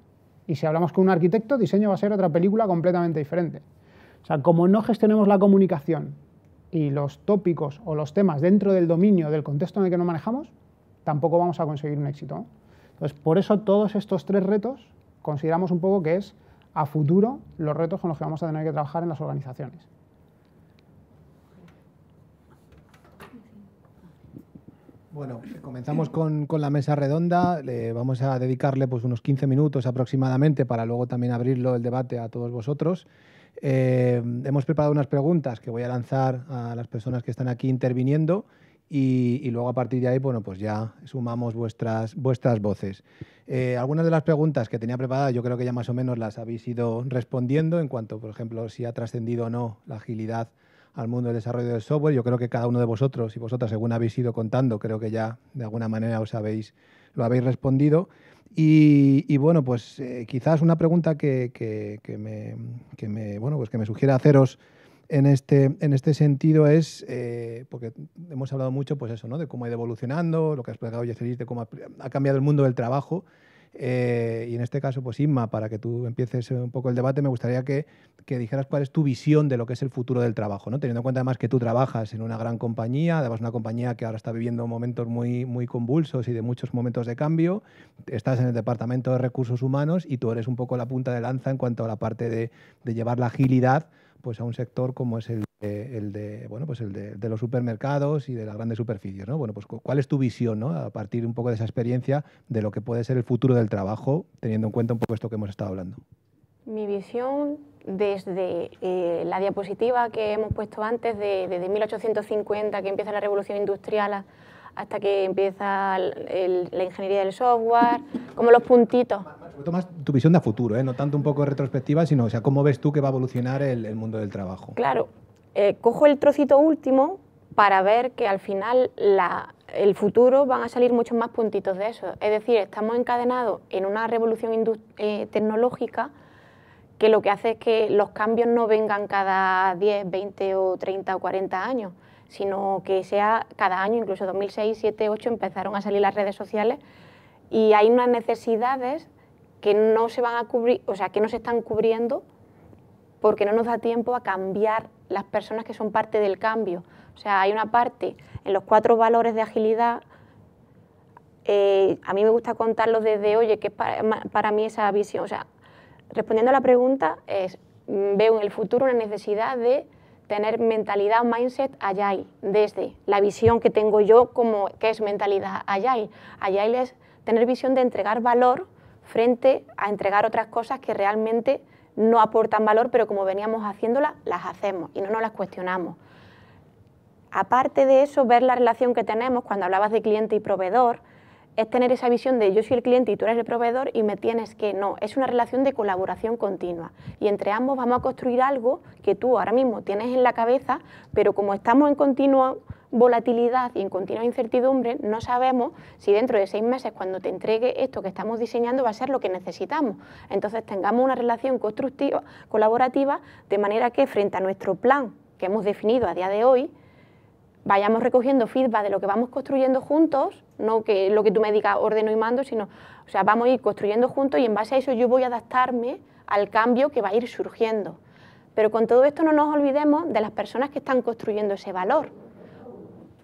Y si hablamos con un arquitecto, diseño va a ser otra película completamente diferente. O sea, como no gestionemos la comunicación y los tópicos o los temas dentro del dominio, del contexto en el que nos manejamos, tampoco vamos a conseguir un éxito, ¿no? Entonces, por eso todos estos tres retos consideramos un poco que es a futuro los retos con los que vamos a tener que trabajar en las organizaciones. Bueno, comenzamos con la mesa redonda. Vamos a dedicarle pues unos 15 minutos aproximadamente para luego también abrirlo el debate a todos vosotros. Hemos preparado unas preguntas que voy a lanzar a las personas que están aquí interviniendo y luego a partir de ahí, bueno, pues ya sumamos vuestras voces. Algunas de las preguntas que tenía preparadas yo creo que ya más o menos las habéis ido respondiendo en cuanto, por ejemplo, si ha trascendido o no la agilidad al mundo del desarrollo del software. Yo creo que cada uno de vosotros y vosotras, según habéis ido contando, creo que ya de alguna manera lo habéis respondido. Y bueno, pues quizás una pregunta que me sugiera haceros en este sentido es, porque hemos hablado mucho, pues eso, ¿no? De cómo ha ido evolucionando, lo que ha explicado Yeceris, de cómo ha cambiado el mundo del trabajo. Y en este caso, pues Inma, para que tú empieces un poco el debate, me gustaría que dijeras cuál es tu visión de lo que es el futuro del trabajo, ¿no? Teniendo en cuenta además que tú trabajas en una gran compañía, además una compañía que ahora está viviendo momentos muy, muy convulsos y de muchos momentos de cambio, estás en el departamento de recursos humanos y tú eres un poco la punta de lanza en cuanto a la parte de llevar la agilidad pues a un sector como es el de los supermercados y de las grandes superficies, ¿no? Bueno, pues ¿cuál es tu visión, ¿no? A partir un poco de esa experiencia de lo que puede ser el futuro del trabajo, teniendo en cuenta un poco esto que hemos estado hablando? Mi visión desde la diapositiva que hemos puesto antes, desde 1850, que empieza la revolución industrial, hasta que empieza la ingeniería del software, como los puntitos. Más tu visión de futuro, no tanto un poco retrospectiva, sino, o sea, ¿cómo ves tú que va a evolucionar el mundo del trabajo? Claro, cojo el trocito último para ver que al final el futuro van a salir muchos más puntitos de eso. Es decir, estamos encadenados en una revolución tecnológica que lo que hace es que los cambios no vengan cada 10, 20 o 30 o 40 años, sino que sea cada año, incluso 2006, 2007, 2008 empezaron a salir las redes sociales y hay unas necesidades que no se van a cubrir, o sea, que no se están cubriendo porque no nos da tiempo a cambiar las personas que son parte del cambio. O sea, hay una parte en los 4 valores de agilidad, a mí me gusta contarlos desde, oye, que es para mí esa visión. O sea, respondiendo a la pregunta, veo en el futuro una necesidad de tener mentalidad, mindset agile, desde la visión que tengo yo como que es mentalidad agile. Agile es tener visión de entregar valor frente a entregar otras cosas que realmente no aportan valor, pero como veníamos haciéndolas, las hacemos y no nos las cuestionamos. Aparte de eso, ver la relación que tenemos, cuando hablabas de cliente y proveedor, es tener esa visión de yo soy el cliente y tú eres el proveedor y me tienes que, no, es una relación de colaboración continua y entre ambos vamos a construir algo que tú ahora mismo tienes en la cabeza, pero como estamos en continua volatilidad y en continua incertidumbre, no sabemos si dentro de 6 meses cuando te entregue esto que estamos diseñando va a ser lo que necesitamos. Entonces tengamos una relación constructiva, colaborativa, de manera que frente a nuestro plan que hemos definido a día de hoy, vayamos recogiendo feedback de lo que vamos construyendo juntos, no que lo que tú me digas ordeno y mando, sino, o sea, vamos a ir construyendo juntos y en base a eso yo voy a adaptarme al cambio que va a ir surgiendo. Pero con todo esto no nos olvidemos de las personas que están construyendo ese valor,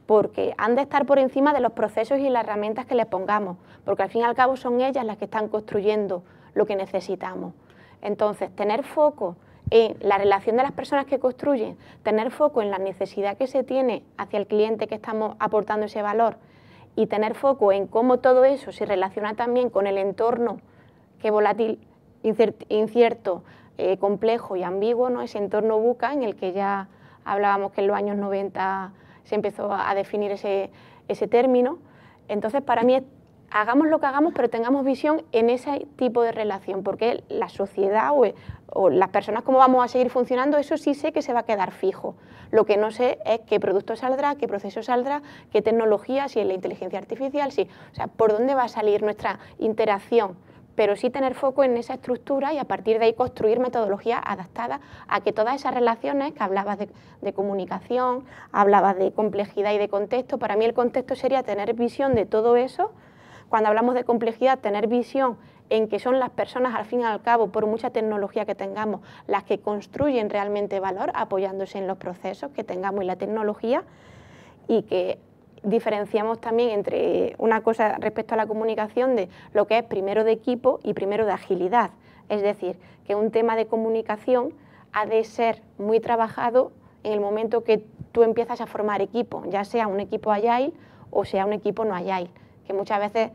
porque han de estar por encima de los procesos y las herramientas que les pongamos, porque al fin y al cabo son ellas las que están construyendo lo que necesitamos. Entonces, tener foco en la relación de las personas que construyen, tener foco en la necesidad que se tiene hacia el cliente que estamos aportando ese valor y tener foco en cómo todo eso se relaciona también con el entorno que volátil, incierto, complejo y ambiguo, ¿no? Ese entorno VUCA en el que ya hablábamos que en los años 90 se empezó a definir ese término. Entonces, para mí, hagamos lo que hagamos, pero tengamos visión en ese tipo de relación, porque la sociedad o las personas cómo vamos a seguir funcionando, eso sí sé que se va a quedar fijo. Lo que no sé es qué producto saldrá, qué proceso saldrá, qué tecnología, si es la inteligencia artificial, o sea, por dónde va a salir nuestra interacción, pero sí tener foco en esa estructura y a partir de ahí construir metodologías adaptadas a que todas esas relaciones que hablabas de comunicación, hablabas de complejidad y de contexto, para mí el contexto sería tener visión de todo eso. Cuando hablamos de complejidad, tener visión en que son las personas, al fin y al cabo, por mucha tecnología que tengamos, las que construyen realmente valor, apoyándose en los procesos que tengamos y la tecnología, y que diferenciamos también entre una cosa respecto a la comunicación de lo que es primero de equipo y primero de agilidad. Es decir, que un tema de comunicación ha de ser muy trabajado en el momento que tú empiezas a formar equipo, ya sea un equipo agile o sea un equipo no agile, que muchas veces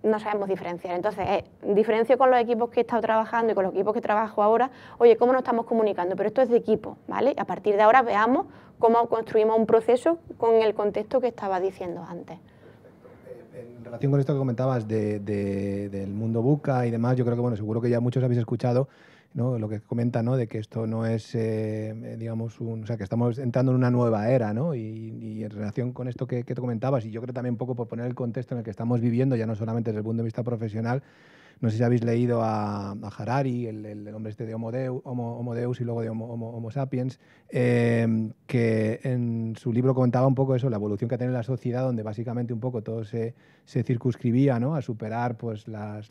no sabemos diferenciar. Entonces, diferencio con los equipos que he estado trabajando y con los equipos que trabajo ahora, oye, ¿cómo nos estamos comunicando? Pero esto es de equipo, ¿vale? A partir de ahora veamos cómo construimos un proceso con el contexto que estaba diciendo antes. En relación con esto que comentabas del mundo VUCA y demás, yo creo que, bueno, seguro que ya muchos habéis escuchado, ¿no?, lo que comenta, ¿no?, de que esto no es, digamos, o sea, que estamos entrando en una nueva era, ¿no? Y en relación con esto que te comentabas, y yo creo también un poco por poner el contexto en el que estamos viviendo, ya no solamente desde el punto de vista profesional. No sé si habéis leído a Harari, el hombre este de Homo Deus y luego de Homo Sapiens, que en su libro comentaba un poco eso, la evolución que ha tenido la sociedad, donde básicamente un poco todo se circunscribía, ¿no?, a superar pues las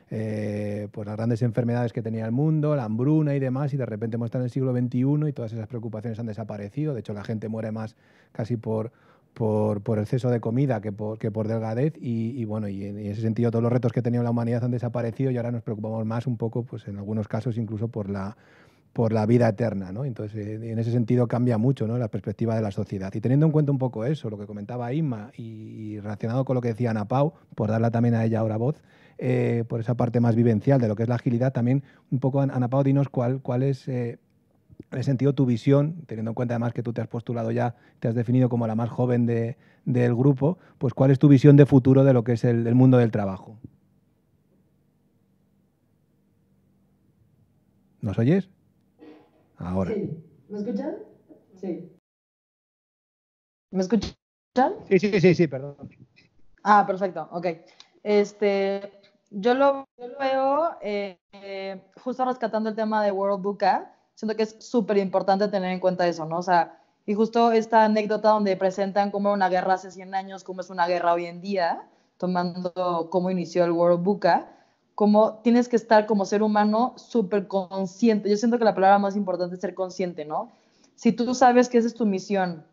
grandes enfermedades que tenía el mundo, la hambruna y demás, y de repente hemos estado en el siglo XXI y todas esas preocupaciones han desaparecido. De hecho, la gente muere más casi por exceso de comida que por delgadez y bueno, y en ese sentido todos los retos que tenía la humanidad han desaparecido y ahora nos preocupamos más un poco, pues en algunos casos incluso por la vida eterna, ¿no? Entonces, en ese sentido cambia mucho, ¿no?, la perspectiva de la sociedad. Y teniendo en cuenta un poco eso, lo que comentaba Inma y relacionado con lo que decía Ana Pau, por darla también a ella ahora voz, por esa parte más vivencial de lo que es la agilidad, también un poco, Ana Pau, dinos cuál es... en ese sentido, tu visión, teniendo en cuenta además que tú te has postulado ya, te has definido como la más joven del grupo, pues ¿cuál es tu visión de futuro de lo que es el mundo del trabajo? ¿Nos oyes? Ahora. Sí. ¿Me escuchan? Sí. ¿Me escuchan? Sí, perdón. Ah, perfecto, ok. Yo lo veo justo rescatando el tema de World VUCA. Siento que es súper importante tener en cuenta eso, ¿no? O sea, y justo esta anécdota donde presentan cómo era una guerra hace 100 años, cómo es una guerra hoy en día, tomando cómo inició el World VUCA, cómo tienes que estar como ser humano súper consciente. Yo siento que la palabra más importante es ser consciente, ¿no? Si tú sabes que esa es tu misión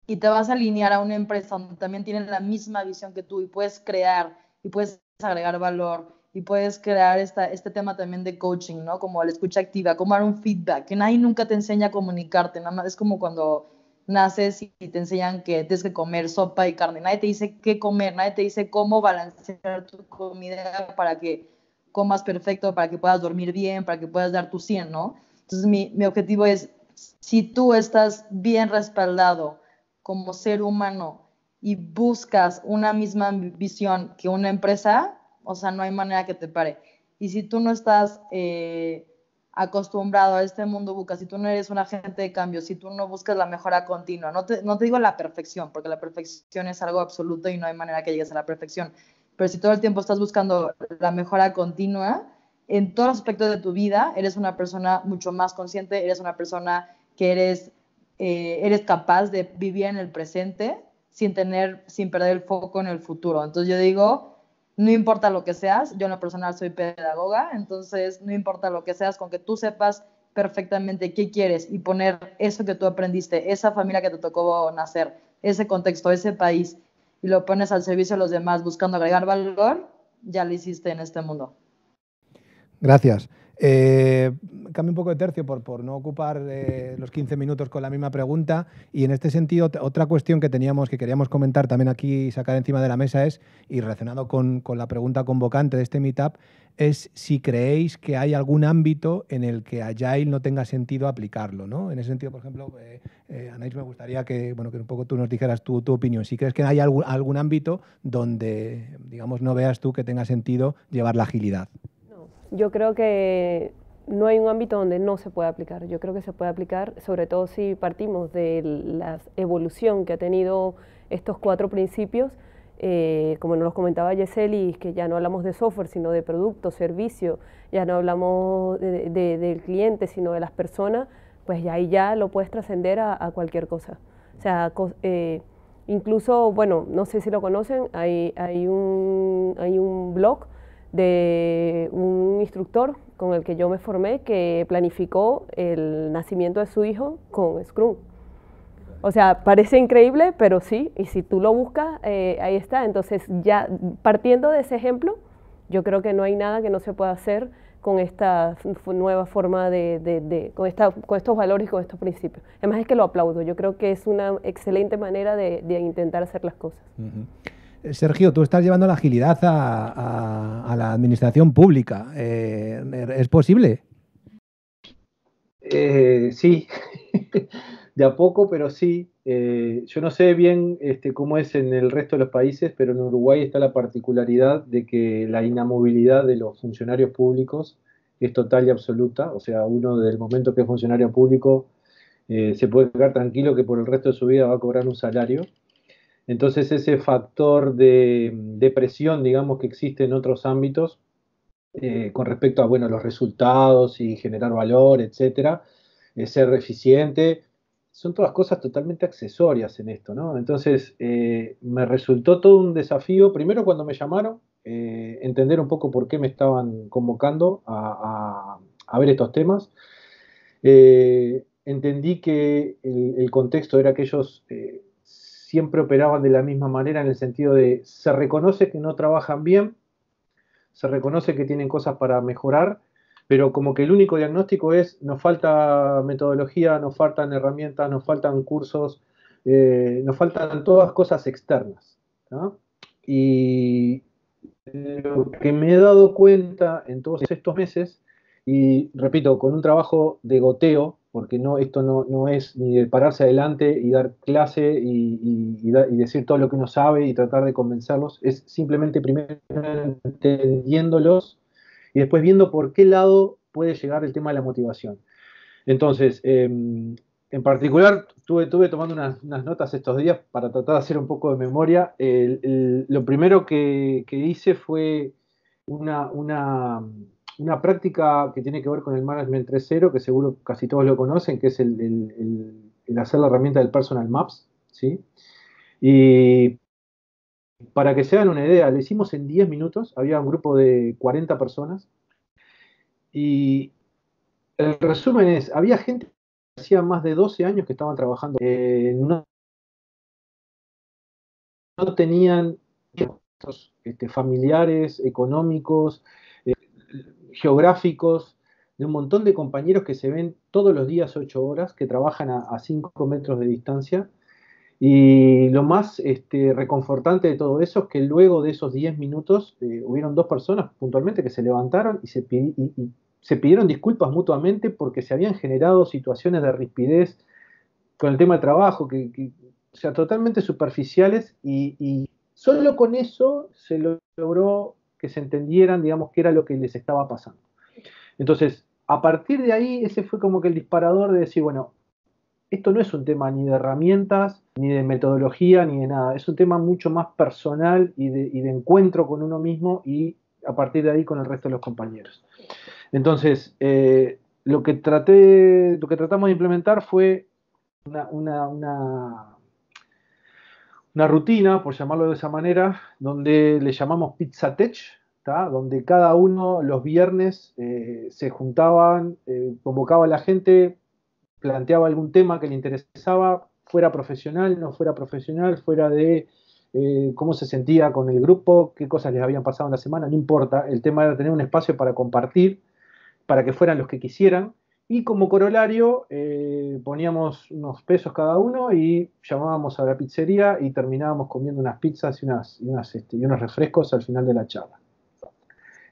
y te vas a alinear a una empresa donde también tienen la misma visión que tú y puedes crear y puedes agregar valor y puedes crear este tema también de coaching, ¿no? Como la escucha activa, como dar un feedback, que nadie nunca te enseña a comunicarte, nada más es como cuando naces y te enseñan que tienes que comer sopa y carne, nadie te dice qué comer, nadie te dice cómo balancear tu comida para que comas perfecto, para que puedas dormir bien, para que puedas dar tu 100, ¿no? Entonces mi objetivo es, si tú estás bien respaldado como ser humano y buscas una misma visión que una empresa, o sea, no hay manera que te pare. Y si tú no estás acostumbrado a este mundo VUCA, si tú no eres un agente de cambio, si tú no buscas la mejora continua, no te digo la perfección, porque la perfección es algo absoluto y no hay manera que llegues a la perfección, pero si todo el tiempo estás buscando la mejora continua, en todos los aspectos de tu vida, eres una persona mucho más consciente, eres una persona que eres capaz de vivir en el presente sin perder el foco en el futuro. Entonces yo digo, no importa lo que seas, yo en lo personal soy pedagoga, entonces no importa lo que seas, con que tú sepas perfectamente qué quieres y poner eso que tú aprendiste, esa familia que te tocó nacer, ese contexto, ese país, y lo pones al servicio de los demás buscando agregar valor, ya lo hiciste en este mundo. Gracias. Cambio un poco de tercio por no ocupar los 15 minutos con la misma pregunta, y en este sentido otra cuestión que queríamos comentar también aquí y sacar encima de la mesa es, y relacionado con la pregunta convocante de este meetup, es si creéis que hay algún ámbito en el que Agile no tenga sentido aplicarlo, ¿no? En ese sentido, por ejemplo, Anaïs, me gustaría que un poco tú nos dijeras tu opinión. Si crees que hay algún ámbito donde, digamos, no veas tú que tenga sentido llevar la agilidad. Yo creo que no hay un ámbito donde no se pueda aplicar. Yo creo que se puede aplicar, sobre todo si partimos de la evolución que ha tenido estos 4 principios, como nos los comentaba Yeseli, que ya no hablamos de software, sino de producto, servicio, ya no hablamos del cliente, sino de las personas, pues ahí ya lo puedes trascender a cualquier cosa. O sea, incluso, bueno, no sé si lo conocen, hay un blog de un instructor con el que yo me formé que planificó el nacimiento de su hijo con Scrum. O sea, parece increíble, pero sí, y si tú lo buscas, ahí está. Entonces, ya partiendo de ese ejemplo, yo creo que no hay nada que no se pueda hacer con esta nueva forma con estos valores y con estos principios. Además es que lo aplaudo, yo creo que es una excelente manera de intentar hacer las cosas. Sergio, tú estás llevando la agilidad a la administración pública. ¿Es posible? Sí, de a poco, pero sí. Yo no sé bien cómo es en el resto de los países, pero en Uruguay está la particularidad de que la inamovilidad de los funcionarios públicos es total y absoluta. O sea, uno del momento que es funcionario público se puede quedar tranquilo que por el resto de su vida va a cobrar un salario. Entonces ese factor de presión, digamos, que existe en otros ámbitos con respecto a, bueno, los resultados y generar valor, etcétera, ser eficiente, son todas cosas totalmente accesorias en esto, ¿no? Entonces me resultó todo un desafío, primero cuando me llamaron, entender un poco por qué me estaban convocando a ver estos temas. Entendí que el contexto era que ellos siempre operaban de la misma manera en el sentido de se reconoce que no trabajan bien, se reconoce que tienen cosas para mejorar, pero como que el único diagnóstico es nos falta metodología, nos faltan herramientas, nos faltan cursos, nos faltan todas cosas externas, ¿no? Y lo que me he dado cuenta en todos estos meses, y repito, con un trabajo de goteo, porque no, esto no es ni de pararse adelante y dar clase y decir todo lo que uno sabe y tratar de convencerlos, es simplemente primero entendiéndolos y después viendo por qué lado puede llegar el tema de la motivación. Entonces, en particular, tuve tomando unas notas estos días para tratar de hacer un poco de memoria. Lo primero que hice fue una práctica que tiene que ver con el Management 3.0, que seguro casi todos lo conocen, que es el hacer la herramienta del Personal Maps, ¿sí? Y para que se hagan una idea, lo hicimos en 10 minutos, había un grupo de 40 personas, y el resumen es, había gente que hacía más de 12 años que estaban trabajando, no tenían familiares, económicos, eh, geográficos, de un montón de compañeros que se ven todos los días 8 horas, que trabajan a 5 metros de distancia. Y lo más reconfortante de todo eso es que luego de esos 10 minutos hubieron dos personas puntualmente que se levantaron y se pidieron disculpas mutuamente porque se habían generado situaciones de rispidez con el tema del trabajo, o sea, totalmente superficiales y solo con eso se logró que se entendieran, digamos, qué era lo que les estaba pasando. Entonces, a partir de ahí, ese fue como que el disparador de decir, bueno, esto no es un tema ni de herramientas, ni de metodología, ni de nada. Es un tema mucho más personal y de encuentro con uno mismo y a partir de ahí con el resto de los compañeros. Entonces, lo que tratamos de implementar fue una rutina, por llamarlo de esa manera, donde le llamamos Pizza Tech, donde cada uno los viernes se juntaban, convocaba a la gente, planteaba algún tema que le interesaba, fuera profesional, no fuera profesional, fuera de cómo se sentía con el grupo, qué cosas les habían pasado en la semana, no importa, el tema era tener un espacio para compartir, para que fueran los que quisieran, y como corolario poníamos unos pesos cada uno y llamábamos a la pizzería y terminábamos comiendo unas pizzas y unos refrescos al final de la charla.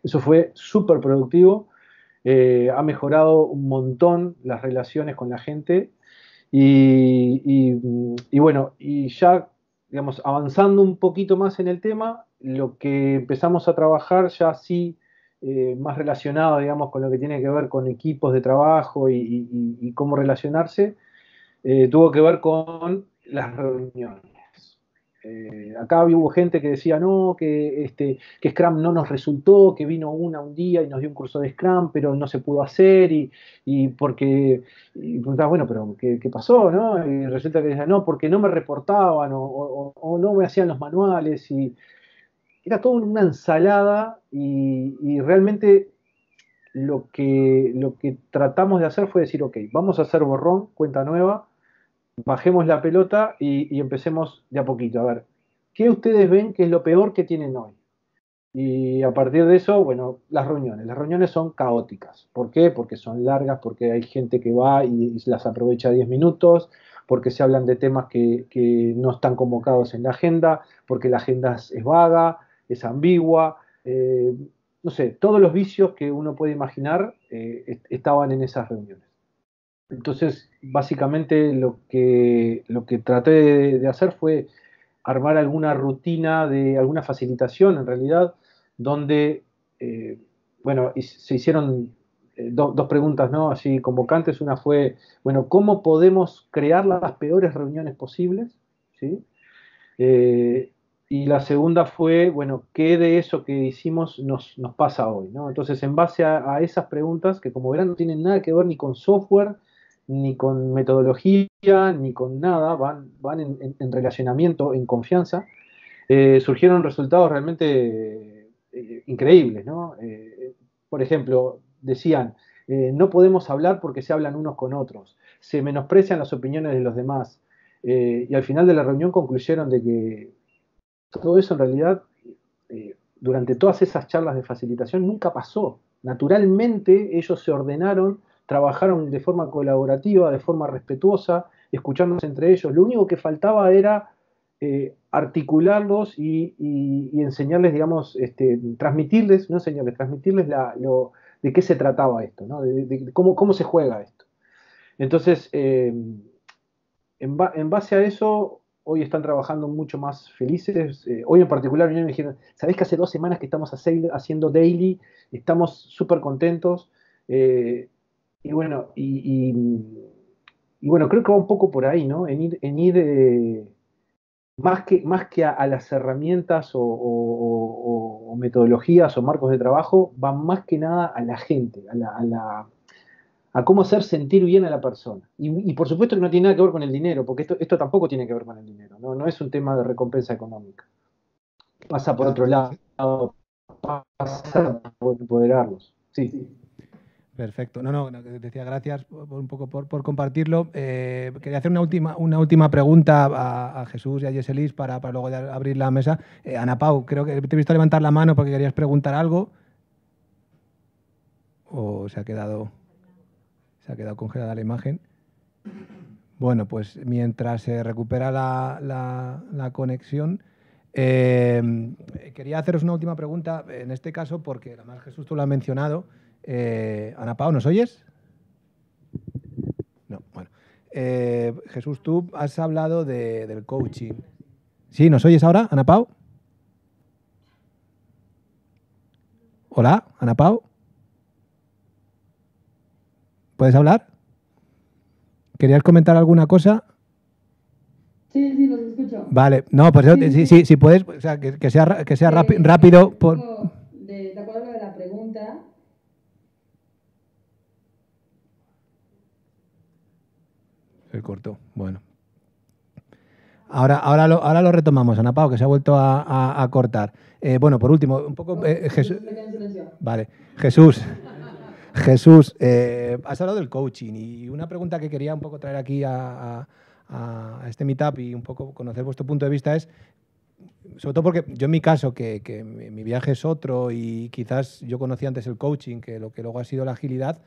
Eso fue súper productivo. Ha mejorado un montón las relaciones con la gente y bueno, y ya, digamos, avanzando un poquito más en el tema, lo que empezamos a trabajar ya sí, más relacionado, digamos, con lo que tiene que ver con equipos de trabajo y cómo relacionarse, tuvo que ver con las reuniones. Acá hubo gente que decía no, que Scrum no nos resultó, que vino un día y nos dio un curso de Scrum, pero no se pudo hacer y preguntaba, bueno, pero ¿qué pasó? ¿No? Y resulta que decía, no, porque no me reportaban o no me hacían los manuales y era toda una ensalada y realmente lo que tratamos de hacer fue decir, ok, vamos a hacer borrón, cuenta nueva, bajemos la pelota y empecemos de a poquito. A ver, ¿qué ustedes ven que es lo peor que tienen hoy? Y a partir de eso, bueno, las reuniones. Las reuniones son caóticas. ¿Por qué? Porque son largas, porque hay gente que va y las aprovecha 10 minutos, porque se hablan de temas que no están convocados en la agenda, porque la agenda es vaga, es ambigua. No sé, todos los vicios que uno puede imaginar estaban en esas reuniones. Entonces, básicamente lo que traté de hacer fue armar alguna rutina de alguna facilitación, en realidad, donde, bueno, se hicieron dos preguntas, ¿no? Así convocantes. Una fue, bueno, ¿cómo podemos crear las peores reuniones posibles? ¿Sí? Eh, y la segunda fue, bueno, ¿qué de eso que hicimos nos pasa hoy? ¿No? Entonces, en base a esas preguntas, que como verán no tienen nada que ver ni con software, ni con metodología, ni con nada, van en relacionamiento, en confianza, surgieron resultados realmente increíbles, ¿no? Por ejemplo, decían, no podemos hablar porque se hablan unos con otros, se menosprecian las opiniones de los demás, y al final de la reunión concluyeron de que todo eso en realidad, durante todas esas charlas de facilitación, nunca pasó. Naturalmente ellos se ordenaron, trabajaron de forma colaborativa, de forma respetuosa, escuchándose entre ellos. Lo único que faltaba era articularlos y enseñarles, digamos, transmitirles, no enseñarles, transmitirles de qué se trataba esto, ¿no? De cómo se juega esto. Entonces, en base a eso, hoy están trabajando mucho más felices. Hoy en particular me dijeron, ¿sabés que hace 2 semanas que estamos haciendo daily? Estamos súper contentos. Y bueno, y bueno, creo que va un poco por ahí, ¿no? En ir más que a las herramientas o metodologías o marcos de trabajo, va más que nada a la gente, a cómo hacer sentir bien a la persona. Y por supuesto que no tiene nada que ver con el dinero, porque esto tampoco tiene que ver con el dinero, ¿no? No es un tema de recompensa económica. Pasa por otro lado, pasa por empoderarlos. Sí. Perfecto. No, decía gracias un poco por compartirlo. Quería hacer una última pregunta a Jesús y a Yeselis para luego ya abrir la mesa. Ana Pau, creo que te he visto levantar la mano porque querías preguntar algo. ¿O se ha quedado congelada la imagen? Bueno, pues mientras se recupera la conexión, quería haceros una última pregunta, en este caso, porque además Jesús tú lo has mencionado. Ana Pau, ¿nos oyes? No, bueno. Jesús, tú has hablado del coaching. ¿Sí? ¿Nos oyes ahora, Ana Pau? Hola, Ana Pau. ¿Puedes hablar? ¿Querías comentar alguna cosa? Sí, los escucho. Vale, no, pues sí, puedes, o sea, que sea rápido. De acuerdo a lo de la pregunta. Se cortó, bueno. Ahora lo retomamos, Ana Pau, que se ha vuelto a cortar. Bueno, por último, un poco... Jesús. Vale, Jesús, has hablado del coaching y una pregunta que quería un poco traer aquí a este meetup y un poco conocer vuestro punto de vista es, sobre todo porque yo en mi caso, que mi viaje es otro y quizás yo conocí antes el coaching, que lo que luego ha sido la agilidad,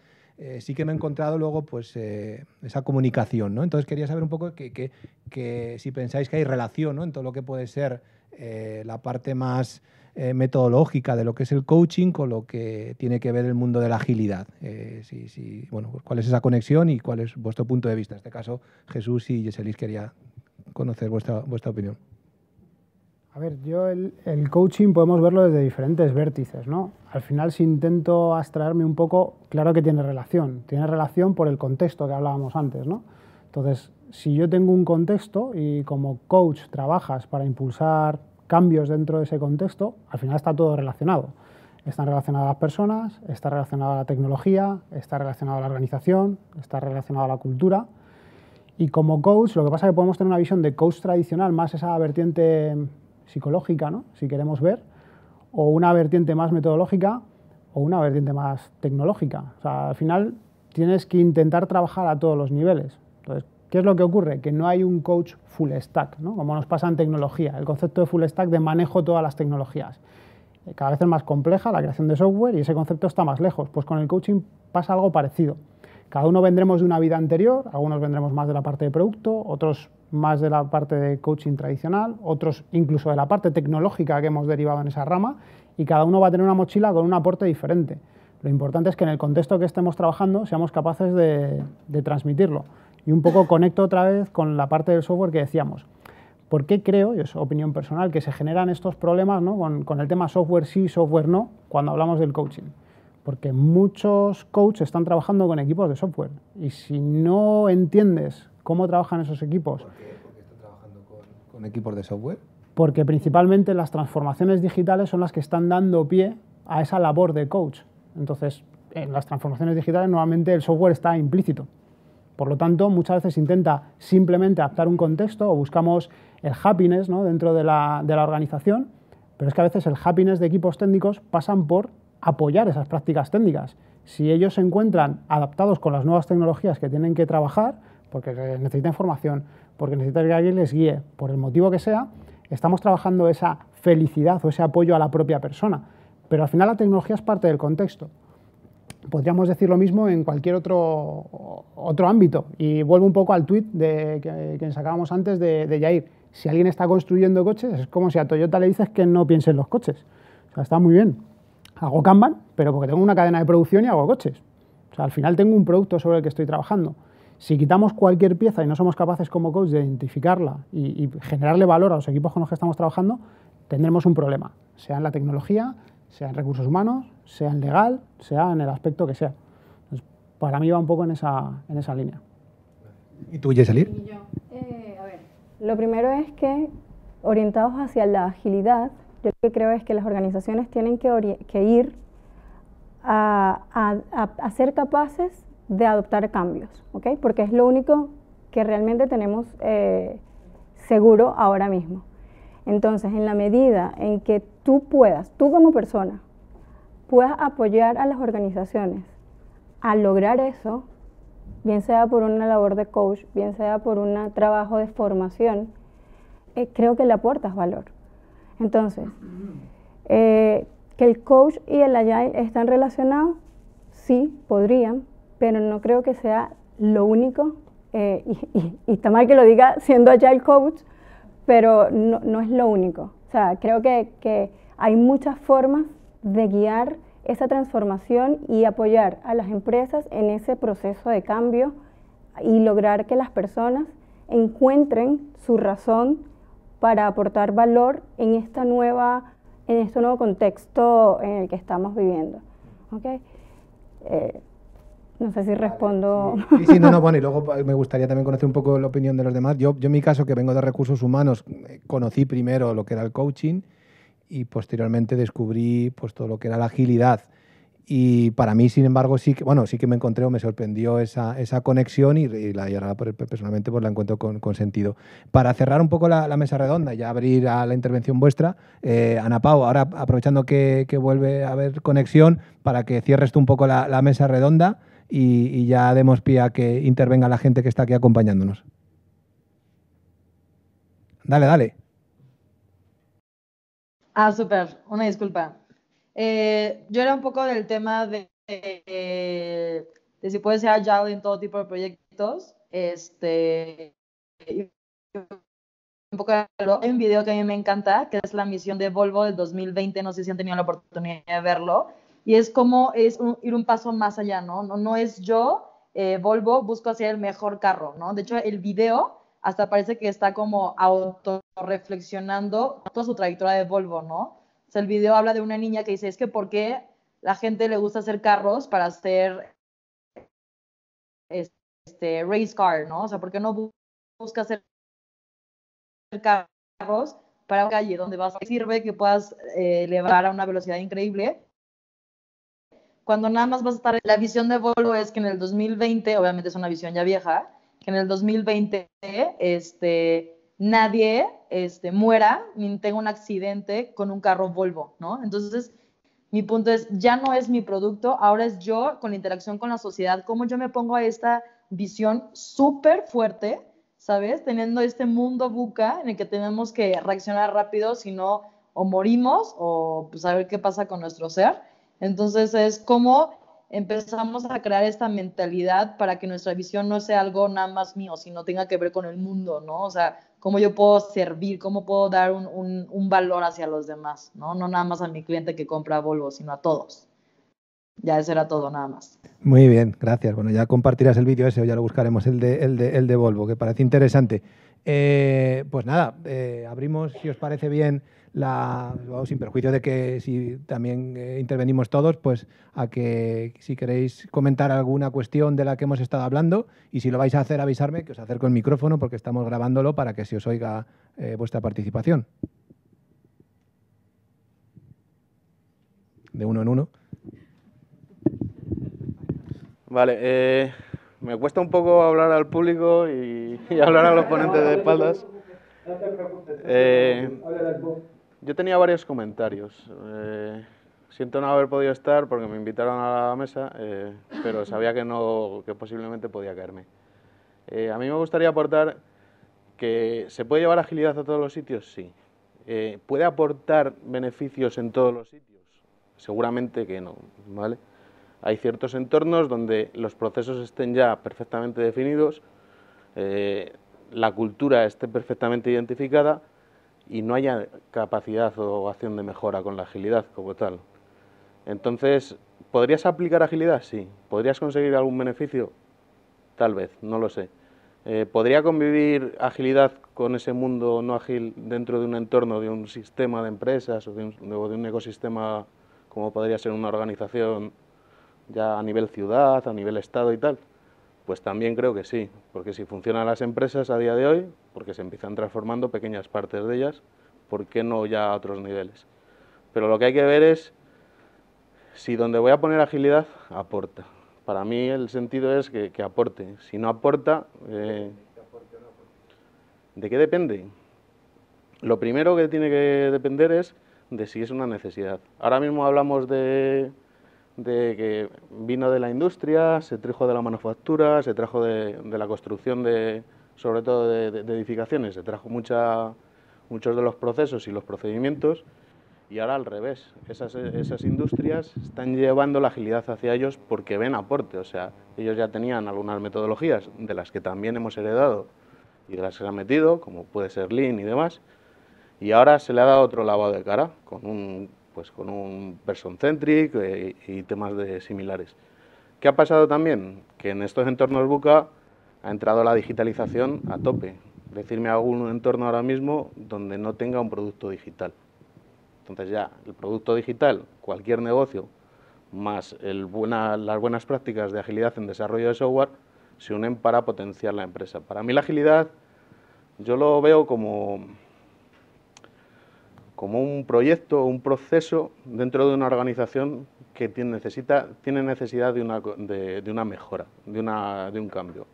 sí que me he encontrado luego pues esa comunicación, ¿no? Entonces quería saber un poco que si pensáis que hay relación, ¿no?, en todo lo que puede ser la parte más metodológica de lo que es el coaching con lo que tiene que ver el mundo de la agilidad. Bueno, pues, ¿cuál es esa conexión y cuál es vuestro punto de vista? En este caso, Jesús y Yeselis, quería conocer vuestra opinión. A ver, yo el coaching podemos verlo desde diferentes vértices, ¿no? Al final, si intento abstraerme un poco, claro que tiene relación por el contexto que hablábamos antes, ¿no? Entonces, si yo tengo un contexto y como coach trabajas para impulsar cambios dentro de ese contexto, al final está todo relacionado. Están relacionadas las personas, está relacionada la tecnología, está relacionada la organización, está relacionada la cultura. Y como coach, lo que pasa es que podemos tener una visión de coach tradicional, más esa vertiente psicológica, ¿no?, si queremos ver, o una vertiente más metodológica o una vertiente más tecnológica. O sea, al final tienes que intentar trabajar a todos los niveles. Entonces, ¿qué es lo que ocurre? Que no hay un coach full stack, ¿no?, como nos pasa en tecnología. El concepto de full stack de manejo de todas las tecnologías. Cada vez es más compleja la creación de software y ese concepto está más lejos. Pues con el coaching pasa algo parecido. Cada uno vendremos de una vida anterior, algunos vendremos más de la parte de producto, otros más de la parte de coaching tradicional, otros incluso de la parte tecnológica que hemos derivado en esa rama, y cada uno va a tener una mochila con un aporte diferente. Lo importante es que en el contexto que estemos trabajando seamos capaces de transmitirlo. Y un poco conecto otra vez con la parte del software que decíamos. ¿Por qué creo, y es opinión personal, que se generan estos problemas, ¿no? con el tema software sí, software no, cuando hablamos del coaching? Porque muchos coaches están trabajando con equipos de software. Y si no entiendes cómo trabajan esos equipos... ¿Por qué están trabajando con equipos de software? Porque principalmente las transformaciones digitales son las que están dando pie a esa labor de coach. Entonces, en las transformaciones digitales normalmente el software está implícito. Por lo tanto, muchas veces intenta simplemente adaptar un contexto o buscamos el happiness, ¿no? dentro de la organización, pero es que a veces el happiness de equipos técnicos pasan por apoyar esas prácticas técnicas. Si ellos se encuentran adaptados con las nuevas tecnologías que tienen que trabajar, porque necesitan información, porque necesitan que alguien les guíe, por el motivo que sea, estamos trabajando esa felicidad o ese apoyo a la propia persona. Pero al final la tecnología es parte del contexto. Podríamos decir lo mismo en cualquier otro ámbito. Y vuelvo un poco al tuit que sacábamos antes de Yair. Si alguien está construyendo coches, es como si a Toyota le dices que no piense en los coches. O sea, está muy bien. Hago Kanban, pero porque tengo una cadena de producción y hago coches. O sea, al final tengo un producto sobre el que estoy trabajando. Si quitamos cualquier pieza y no somos capaces como coach de identificarla y generarle valor a los equipos con los que estamos trabajando, tendremos un problema, sea en la tecnología, sea en recursos humanos, sea en legal, sea en el aspecto que sea. Entonces, para mí va un poco en esa línea. ¿Y tú, Yesalir? A ver, lo primero es que, orientados hacia la agilidad, yo lo que creo es que las organizaciones tienen que ir a ser capaces de adoptar cambios, ¿ok? Porque es lo único que realmente tenemos seguro ahora mismo. Entonces, en la medida en que tú como persona, puedas apoyar a las organizaciones a lograr eso, bien sea por una labor de coach, bien sea por un trabajo de formación, creo que le aportas valor. Entonces, que el coach y el agile están relacionados, sí, podrían, pero no creo que sea lo único, y está mal que lo diga siendo agile coach, pero no es lo único. O sea, creo que hay muchas formas de guiar esa transformación y apoyar a las empresas en ese proceso de cambio y lograr que las personas encuentren su razón para aportar valor en este nuevo contexto en el que estamos viviendo. ¿Okay? No sé si respondo. Sí, no, bueno, y luego me gustaría también conocer un poco la opinión de los demás. Yo en mi caso, que vengo de recursos humanos, conocí primero lo que era el coaching y posteriormente descubrí pues todo lo que era la agilidad. Y para mí, sin embargo, sí que me encontré o me sorprendió esa conexión y ahora personalmente pues la encuentro con sentido. Para cerrar un poco la mesa redonda y ya abrir a la intervención vuestra, Ana Pau, ahora aprovechando que vuelve a haber conexión, para que cierres tú un poco la mesa redonda y ya demos pie a que intervenga la gente que está aquí acompañándonos. Dale. Súper, una disculpa. Yo era un poco del tema de si puede ser agile en todo tipo de proyectos. Un poco hay un video que a mí me encanta, que es la misión de Volvo del 2020, no sé si han tenido la oportunidad de verlo, y es como ir un paso más allá, ¿no? No es yo, Volvo, busco hacer el mejor carro, ¿no? De hecho, el video hasta parece que está como autorreflexionando toda su trayectoria de Volvo, ¿no? O sea, el video habla de una niña que dice, es que ¿por qué la gente le gusta hacer carros para hacer race car, ¿no? O sea, ¿por qué no busca hacer carros para una calle donde sirve que puedas elevar a una velocidad increíble? Cuando nada más vas a estar... La visión de Volvo es que en el 2020, obviamente es una visión ya vieja, que en el 2020 nadie muera ni tenga un accidente con un carro Volvo, ¿no? Entonces, mi punto es, ya no es mi producto, ahora es yo con la interacción con la sociedad, cómo yo me pongo a esta visión súper fuerte, ¿sabes? Teniendo este mundo VUCA en el que tenemos que reaccionar rápido, si no, o morimos, o pues a ver qué pasa con nuestro ser. Entonces es como empezamos a crear esta mentalidad para que nuestra visión no sea algo nada más mío, sino tenga que ver con el mundo, ¿no? O sea, cómo yo puedo servir, cómo puedo dar un valor hacia los demás, ¿no? No nada más a mi cliente que compra Volvo, sino a todos. Ya eso era todo, nada más. Muy bien, gracias. Bueno, ya compartirás el vídeo ese o ya lo buscaremos, el de Volvo, que parece interesante. Pues nada, abrimos, si os parece bien, sin perjuicio de que si también intervenimos todos, pues a que si queréis comentar alguna cuestión de la que hemos estado hablando, y si lo vais a hacer, avisarme, que os acerco el micrófono porque estamos grabándolo para que se os oiga vuestra participación. De uno en uno. Vale, me cuesta un poco hablar al público y hablar a los ponentes de espaldas. Yo tenía varios comentarios. Siento no haber podido estar porque me invitaron a la mesa, pero sabía que posiblemente podía caerme. A mí me gustaría aportar que ¿se puede llevar agilidad a todos los sitios? Sí. ¿Puede aportar beneficios en todos los sitios? Seguramente que no, ¿vale? Hay ciertos entornos donde los procesos estén ya perfectamente definidos, la cultura esté perfectamente identificada y no haya capacidad o acción de mejora con la agilidad como tal. Entonces, ¿podrías aplicar agilidad? Sí. ¿Podrías conseguir algún beneficio? Tal vez, no lo sé. ¿Podría convivir agilidad con ese mundo no ágil dentro de un entorno, de un sistema de empresas o de un ecosistema como podría ser una organización ya a nivel ciudad, a nivel estado y tal? Pues también creo que sí, porque si funcionan las empresas a día de hoy, porque se empiezan transformando pequeñas partes de ellas, ¿por qué no ya a otros niveles? Pero lo que hay que ver es si donde voy a poner agilidad, aporta. Para mí el sentido es que aporte. Si no aporta, ¿de qué depende? Lo primero que tiene que depender es de si es una necesidad. Ahora mismo hablamos de que vino de la industria, se trajo de la manufactura, se trajo de la construcción, sobre todo de edificaciones, se trajo muchos de los procesos y los procedimientos, y ahora al revés, esas industrias están llevando la agilidad hacia ellos porque ven aporte, o sea, ellos ya tenían algunas metodologías de las que también hemos heredado y de las que se han metido, como puede ser Lean y demás, y ahora se le ha dado otro lavado de cara con un person-centric y temas similares. ¿Qué ha pasado también? Que en estos entornos VUCA ha entrado la digitalización a tope. Decirme algún entorno ahora mismo donde no tenga un producto digital. Entonces ya, el producto digital, cualquier negocio, más las buenas prácticas de agilidad en desarrollo de software, se unen para potenciar la empresa. Para mí la agilidad, yo lo veo como un proyecto, un proceso dentro de una organización que tiene necesidad de una mejora, de un cambio.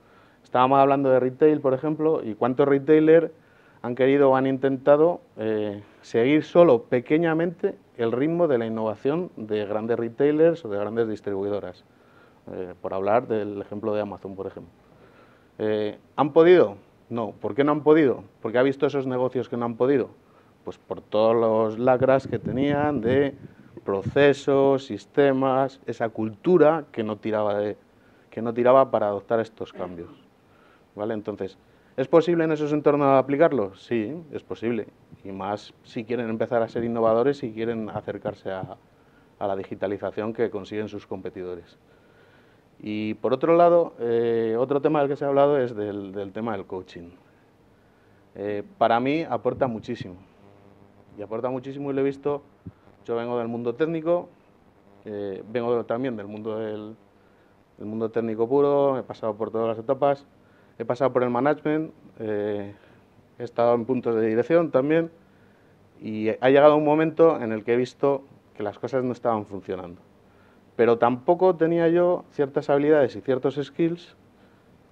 Estábamos hablando de retail, por ejemplo, y cuántos retailers han querido o han intentado seguir solo pequeñamente el ritmo de la innovación de grandes retailers o de grandes distribuidoras, por hablar del ejemplo de Amazon, por ejemplo. ¿Han podido? No. ¿Por qué no han podido? Porque ha visto esos negocios que no han podido. Pues por todos los lacras que tenían de procesos, sistemas, esa cultura que no tiraba para adoptar estos cambios, ¿vale? Entonces, ¿es posible en esos entornos aplicarlo? Sí, es posible, y más si quieren empezar a ser innovadores y quieren acercarse a la digitalización que consiguen sus competidores. Y por otro lado, otro tema del que se ha hablado es del tema del coaching. Para mí aporta muchísimo. Y aporta muchísimo y lo he visto. Yo vengo del mundo técnico, vengo también del mundo técnico puro, he pasado por todas las etapas, he pasado por el management, he estado en puntos de dirección también, y ha llegado un momento en el que he visto que las cosas no estaban funcionando. Pero tampoco tenía yo ciertas habilidades y ciertos skills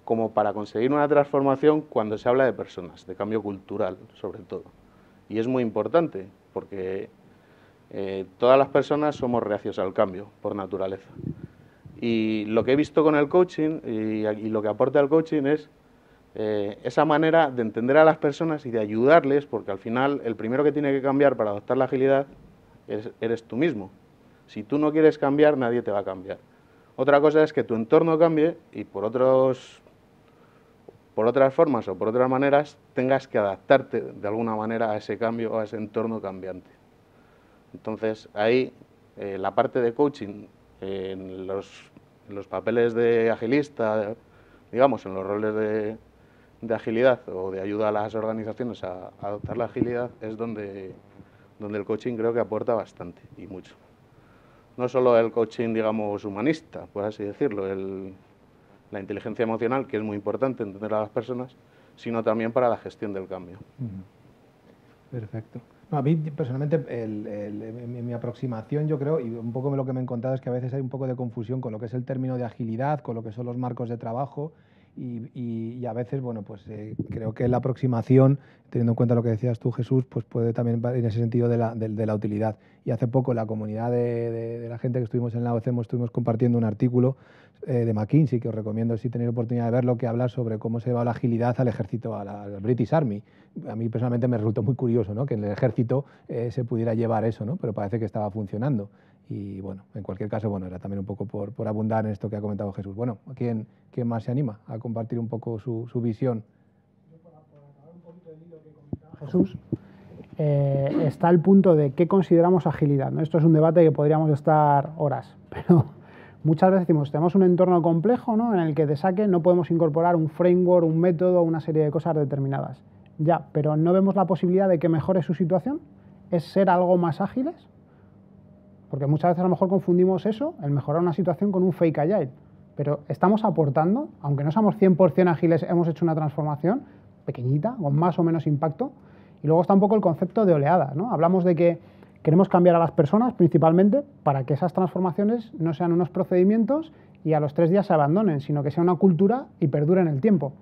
como para conseguir una transformación cuando se habla de personas, de cambio cultural sobre todo. Y es muy importante, porque todas las personas somos reacios al cambio, por naturaleza. Y lo que he visto con el coaching, y lo que aporta el coaching es esa manera de entender a las personas y de ayudarles, porque al final el primero que tiene que cambiar para adoptar la agilidad eres tú mismo. Si tú no quieres cambiar, nadie te va a cambiar. Otra cosa es que tu entorno cambie y por otras formas o por otras maneras tengas que adaptarte de alguna manera a ese cambio o a ese entorno cambiante. Entonces ahí la parte de coaching en los papeles de agilista, digamos, en los roles de agilidad o de ayuda a las organizaciones a adoptar la agilidad, es donde el coaching creo que aporta bastante y mucho. No solo el coaching, digamos, humanista, por así decirlo, la inteligencia emocional, que es muy importante entender a las personas, sino también para la gestión del cambio. Perfecto. No, a mí personalmente mi aproximación, yo creo, y un poco lo que me he encontrado es que a veces hay un poco de confusión con lo que es el término de agilidad, con lo que son los marcos de trabajo y a veces, bueno, pues creo que la aproximación, teniendo en cuenta lo que decías tú, Jesús, pues puede también ir en ese sentido de la utilidad. Y hace poco la comunidad de la gente que estuvimos en la OCEMO estuvimos compartiendo un artículo de McKinsey, que os recomiendo si tenéis oportunidad de verlo, que habla sobre cómo se va la agilidad al ejército, al British Army. A mí personalmente me resultó muy curioso, ¿no?, que en el ejército se pudiera llevar eso, ¿no?, pero parece que estaba funcionando. Y bueno, en cualquier caso, bueno, era también un poco por abundar en esto que ha comentado Jesús. Bueno, ¿quién más se anima a compartir un poco su visión? Jesús, está el punto de qué consideramos agilidad, ¿no? Esto es un debate que podríamos estar horas, pero muchas veces decimos, tenemos un entorno complejo, ¿no?, en el que de saque no podemos incorporar un framework, un método, una serie de cosas determinadas. Ya, pero ¿no vemos la posibilidad de que mejore su situación? ¿Es ser algo más ágiles? Porque muchas veces a lo mejor confundimos eso, el mejorar una situación, con un fake agile. Pero estamos aportando, aunque no seamos 100% ágiles, hemos hecho una transformación pequeñita, con más o menos impacto. Y luego está un poco el concepto de oleada, ¿no? Hablamos de que queremos cambiar a las personas principalmente para que esas transformaciones no sean unos procedimientos y a los 3 días se abandonen, sino que sea una cultura y perdure en el tiempo.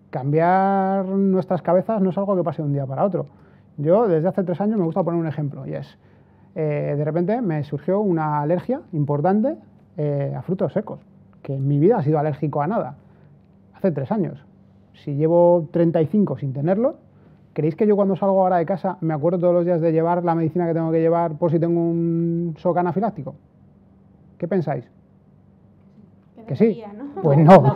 Cambiar nuestras cabezas no es algo que pase de un día para otro. Yo desde hace 3 años me gusta poner un ejemplo y es, de repente me surgió una alergia importante a frutos secos, que en mi vida ha sido alérgico a nada, hace 3 años. Si llevo 35 sin tenerlo, ¿creéis que yo cuando salgo ahora de casa me acuerdo todos los días de llevar la medicina que tengo que llevar por si tengo un shock anafiláctico? ¿Qué pensáis? ¿Que sí? ¿No? Pues no,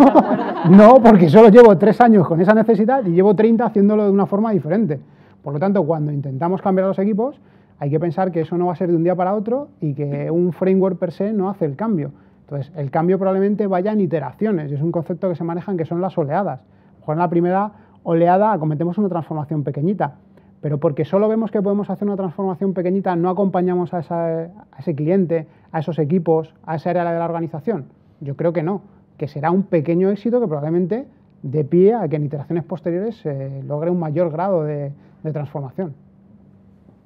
no, porque solo llevo 3 años con esa necesidad y llevo 30 haciéndolo de una forma diferente. Por lo tanto, cuando intentamos cambiar los equipos, hay que pensar que eso no va a ser de un día para otro y que un framework per se no hace el cambio. Entonces, el cambio probablemente vaya en iteraciones y es un concepto que se manejan, que son las oleadas. A lo mejor en la primera oleada acometemos una transformación pequeñita, pero porque solo vemos que podemos hacer una transformación pequeñita, no acompañamos a ese cliente, a esos equipos, a esa área de la organización. Yo creo que no, que será un pequeño éxito que probablemente dé pie a que en iteraciones posteriores se logre un mayor grado de transformación.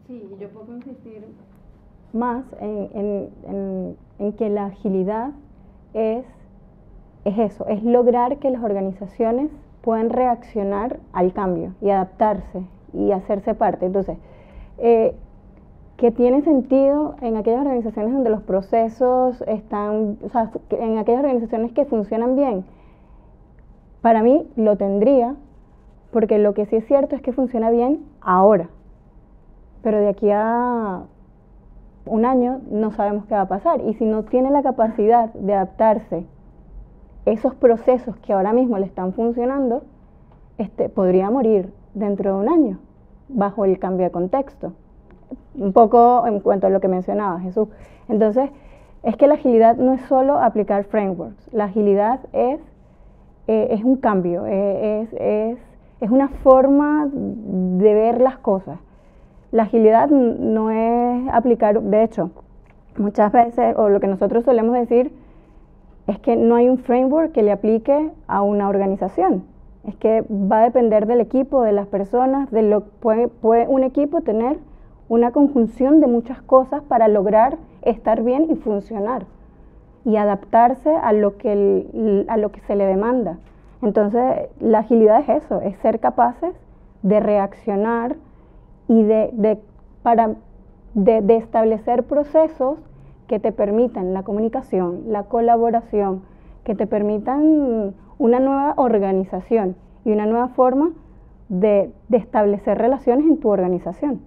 Sí, yo puedo insistir más en que la agilidad es eso, es lograr que las organizaciones puedan reaccionar al cambio y adaptarse y hacerse parte. Entonces, que tiene sentido en aquellas organizaciones donde los procesos están, o sea, en aquellas organizaciones que funcionan bien. Para mí lo tendría, porque lo que sí es cierto es que funciona bien ahora, pero de aquí a un año no sabemos qué va a pasar, y si no tiene la capacidad de adaptarse esos procesos que ahora mismo le están funcionando, podría morir dentro de un año bajo el cambio de contexto. Un poco en cuanto a lo que mencionaba Jesús. Entonces, es que la agilidad no es solo aplicar frameworks. La agilidad es un cambio, es una forma de ver las cosas. La agilidad no es aplicar, de hecho, muchas veces, o lo que nosotros solemos decir, es que no hay un framework que le aplique a una organización. Es que va a depender del equipo, de las personas, puede un equipo tener una conjunción de muchas cosas para lograr estar bien y funcionar y adaptarse a lo que se le demanda. Entonces, la agilidad es eso, es ser capaces de reaccionar y de establecer procesos que te permitan la comunicación, la colaboración, que te permitan una nueva organización y una nueva forma de establecer relaciones en tu organización.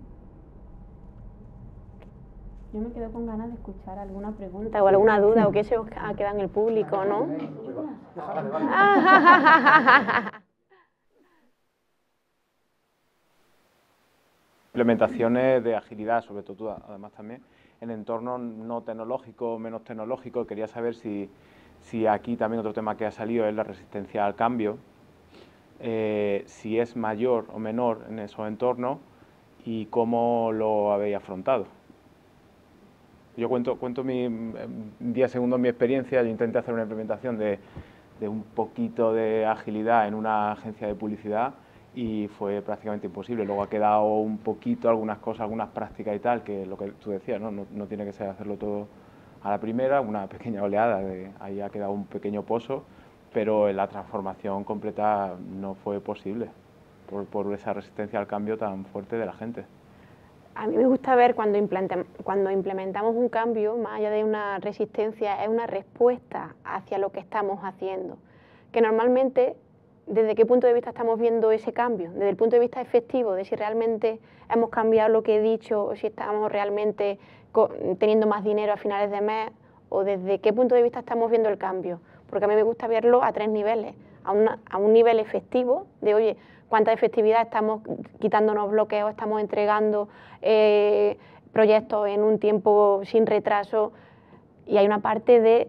Yo me quedo con ganas de escuchar alguna pregunta o alguna duda o qué se os ha quedado en el público, ¿no? Implementaciones de agilidad, sobre todo, además también, en entornos no tecnológicos, menos tecnológicos. Quería saber si aquí también otro tema que ha salido es la resistencia al cambio, si es mayor o menor en esos entornos y cómo lo habéis afrontado. Yo cuento 10 segundos mi experiencia. Yo intenté hacer una implementación de un poquito de agilidad en una agencia de publicidad y fue prácticamente imposible. Luego ha quedado un poquito, algunas cosas, algunas prácticas y tal, que lo que tú decías, no tiene que ser hacerlo todo a la primera, una pequeña oleada, ahí ha quedado un pequeño pozo, pero la transformación completa no fue posible por esa resistencia al cambio tan fuerte de la gente. A mí me gusta ver cuando implementamos un cambio, más allá de una resistencia, es una respuesta hacia lo que estamos haciendo. Que normalmente, ¿desde qué punto de vista estamos viendo ese cambio? Desde el punto de vista efectivo, de si realmente hemos cambiado lo que he dicho, o si estamos realmente teniendo más dinero a finales de mes, o desde qué punto de vista estamos viendo el cambio. Porque a mí me gusta verlo a 3 niveles. A un nivel efectivo, de oye, cuánta efectividad, estamos quitándonos bloqueos, estamos entregando proyectos en un tiempo sin retraso, y hay una parte de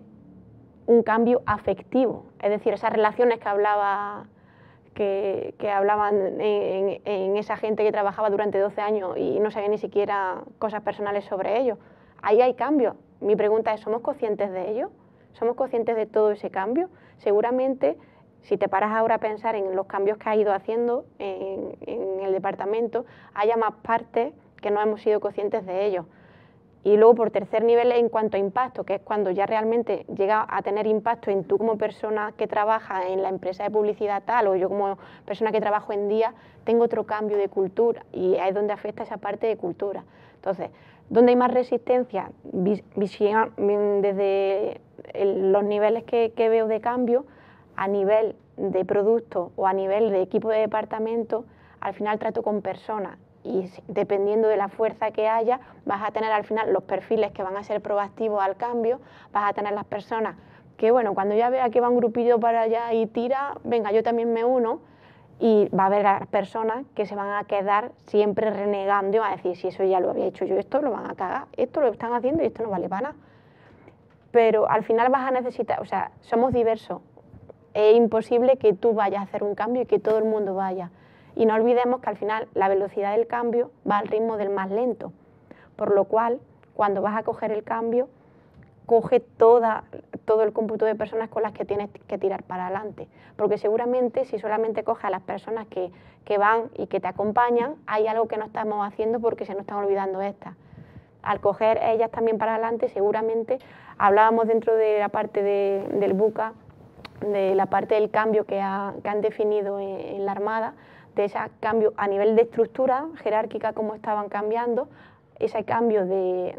un cambio afectivo, es decir, esas relaciones que hablaban en esa gente que trabajaba durante 12 años y no sabía ni siquiera cosas personales sobre ello. Ahí hay cambios. Mi pregunta es, ¿somos conscientes de ello? ¿Somos conscientes de todo ese cambio? Seguramente, si te paras ahora a pensar en los cambios que has ido haciendo en el departamento, haya más partes que no hemos sido conscientes de ello. Y luego, por tercer nivel, en cuanto a impacto, que es cuando ya realmente llega a tener impacto en tú como persona que trabaja en la empresa de publicidad tal, o yo como persona que trabajo en día, tengo otro cambio de cultura, y es donde afecta esa parte de cultura. Entonces, ¿dónde hay más resistencia? Desde los niveles que veo de cambio, a nivel de producto o a nivel de equipo de departamento, al final trato con personas, y dependiendo de la fuerza que haya, vas a tener al final los perfiles que van a ser proactivos al cambio, vas a tener las personas que, bueno, cuando ya vea que va un grupillo para allá y tira, venga, yo también me uno, y va a haber las personas que se van a quedar siempre renegando y van a decir, si eso ya lo había hecho yo, esto lo van a cagar, esto lo están haciendo y esto no vale para nada. Pero al final vas a necesitar, o sea, somos diversos, es imposible que tú vayas a hacer un cambio y que todo el mundo vaya. Y no olvidemos que al final la velocidad del cambio va al ritmo del más lento, por lo cual cuando vas a coger el cambio, coge todo el cómputo de personas con las que tienes que tirar para adelante, porque seguramente si solamente coges a las personas que van y que te acompañan, hay algo que no estamos haciendo porque se nos están olvidando estas. Al coger ellas también para adelante, seguramente, hablábamos dentro de la parte del BUCA, de la parte del cambio que han definido en la Armada, de ese cambio a nivel de estructura jerárquica, cómo estaban cambiando, ese cambio de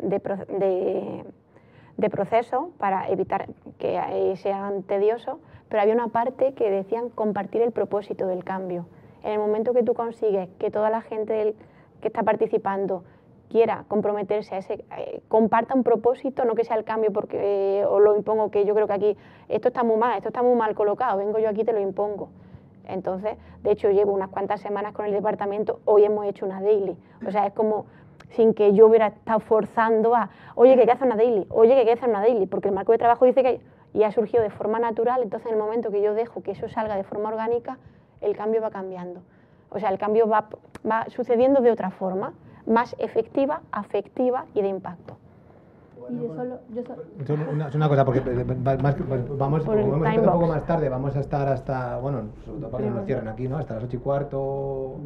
proceso para evitar que sean tediosos, pero había una parte que decían compartir el propósito del cambio. En el momento que tú consigues que toda la gente que está participando quiera comprometerse a comparta un propósito, no que sea el cambio porque os lo impongo, que yo creo que aquí esto está muy mal colocado, vengo yo aquí y te lo impongo. Entonces, de hecho, llevo unas cuantas semanas con el departamento, hoy hemos hecho una daily. O sea, es como sin que yo hubiera estado forzando a, oye, que hay que hacer una daily, oye, que hay que hacer una daily, porque el marco de trabajo dice que hay, y ha surgido de forma natural. Entonces, en el momento que yo dejo que eso salga de forma orgánica, el cambio va cambiando. O sea, el cambio va sucediendo de otra forma, más efectiva, afectiva y de impacto. Y una cosa, porque vamos, como hemos empezado un poco más tarde, vamos a estar hasta, bueno, sobre todo para que nos cierren aquí, ¿no? Hasta las 8:15,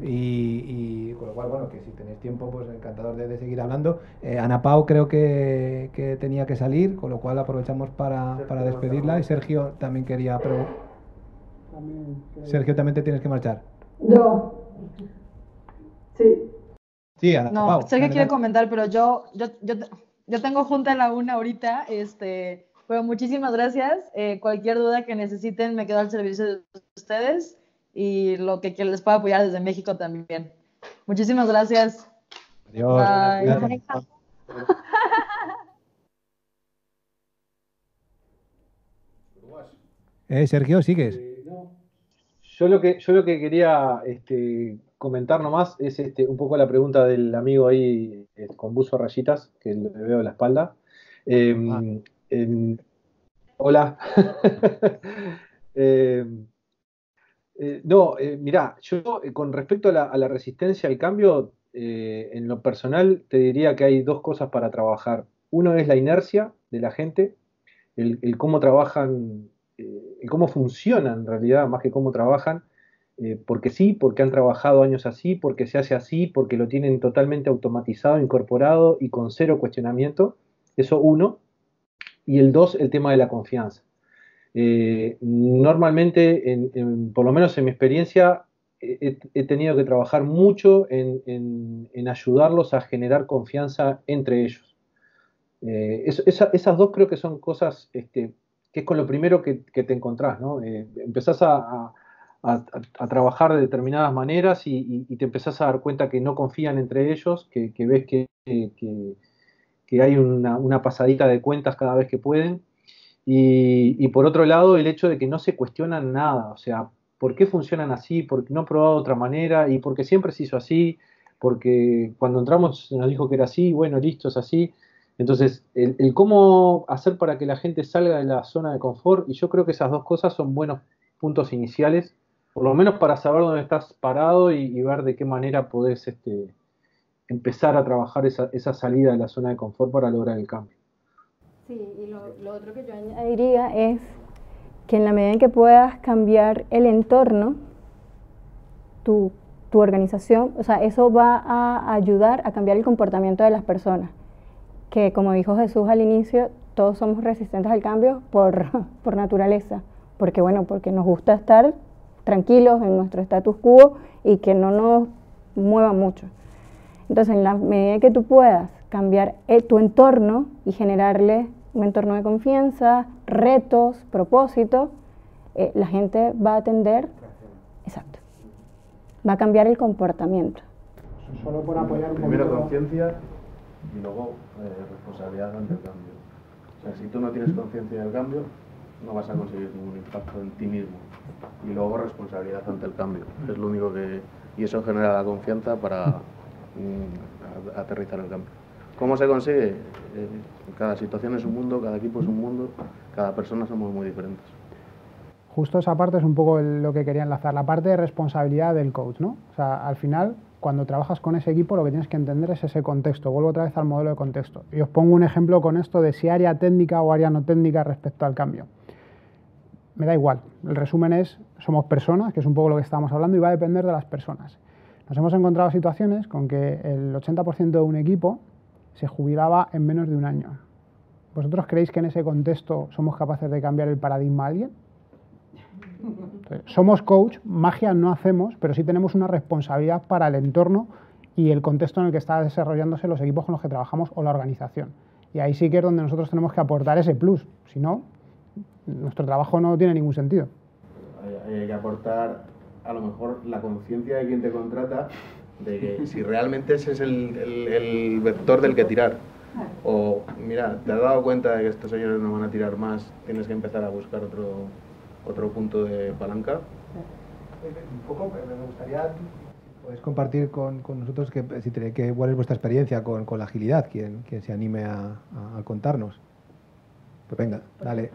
y con lo cual, bueno, que si tenéis tiempo, pues encantador de seguir hablando. Ana Pau creo que tenía que salir, con lo cual aprovechamos para despedirla, y Sergio también quería preguntar. Sergio, también te tienes que marchar. Yo. Sí. Sí, Ana No, Pau. Sergio quiere comentar, pero yo tengo junta a la 1 ahorita, pero muchísimas gracias. Cualquier duda que necesiten, me quedo al servicio de ustedes, y lo que les pueda apoyar desde México también. Muchísimas gracias. Adiós. Bye. Sergio, ¿sigues? Yo lo que quería comentar nomás es un poco la pregunta del amigo ahí con buzo a rayitas, que le veo en la espalda. Hola. No, mirá, yo con respecto a la resistencia al cambio, en lo personal te diría que hay dos cosas para trabajar. Uno es la inercia de la gente, el cómo trabajan, el cómo funcionan en realidad, más que cómo trabajan, porque sí, porque han trabajado años así, porque se hace así, porque lo tienen totalmente automatizado, incorporado y con cero cuestionamiento. Eso uno. Y el dos, el tema de la confianza. Normalmente, por lo menos en mi experiencia, he tenido que trabajar mucho en ayudarlos a generar confianza entre ellos. Esas dos creo que son cosas que es con lo primero que te encontrás, ¿no? Empezás a trabajar de determinadas maneras y te empezás a dar cuenta que no confían entre ellos, que ves que hay una pasadita de cuentas cada vez que pueden. Y por otro lado, el hecho de que no se cuestionan nada, o sea, ¿por qué funcionan así? ¿Por qué no han probado de otra manera? ¿Y porque siempre se hizo así? Porque cuando entramos se nos dijo que era así, bueno, listo, es así. Entonces, el cómo hacer para que la gente salga de la zona de confort, y yo creo que esas dos cosas son buenos puntos iniciales, por lo menos para saber dónde estás parado y ver de qué manera podés empezar a trabajar esa salida de la zona de confort para lograr el cambio. Sí, y lo otro que yo añadiría es que en la medida en que puedas cambiar el entorno, tu organización, o sea, eso va a ayudar a cambiar el comportamiento de las personas. Que como dijo Jesús al inicio, todos somos resistentes al cambio por naturaleza, porque bueno, porque nos gusta estar tranquilos en nuestro status quo y que no nos mueva mucho. Entonces, en la medida que tú puedas cambiar tu entorno y generarle un entorno de confianza, retos, propósitos, la gente va a tender, exacto, va a cambiar el comportamiento. Solo por apoyar un Primero poquito. conciencia y luego responsabilidad ante el cambio. O sea, si tú no tienes conciencia del cambio, no vas a conseguir ningún impacto en ti mismo. Y luego responsabilidad ante el cambio. Es lo único que... Y eso genera la confianza para aterrizar el cambio. ¿Cómo se consigue? Cada situación es un mundo, cada equipo es un mundo, cada persona somos muy diferentes. Justo esa parte es un poco lo que quería enlazar, la parte de responsabilidad del coach, ¿no? O sea, al final, cuando trabajas con ese equipo, lo que tienes que entender es ese contexto. Vuelvo otra vez al modelo de contexto. Y os pongo un ejemplo con esto de si área técnica o área no técnica respecto al cambio. Me da igual. El resumen es, somos personas, que es un poco lo que estábamos hablando, y va a depender de las personas. Nos hemos encontrado situaciones con que el 80% de un equipo se jubilaba en menos de un año. ¿Vosotros creéis que en ese contexto somos capaces de cambiar el paradigma a alguien? Entonces, somos coach, magia no hacemos, pero sí tenemos una responsabilidad para el entorno y el contexto en el que está desarrollándose los equipos con los que trabajamos o la organización. Y ahí sí que es donde nosotros tenemos que aportar ese plus, si no, nuestro trabajo no tiene ningún sentido. Hay que aportar a lo mejor la conciencia de quien te contrata, de que si realmente ese es el vector del que tirar. O, mira, ¿te has dado cuenta de que estos señores no van a tirar más? Tienes que empezar a buscar otro punto de palanca. Un poco me gustaría, podéis compartir con nosotros cuál es vuestra experiencia con la agilidad, quien se anime a contarnos. Pues venga, dale.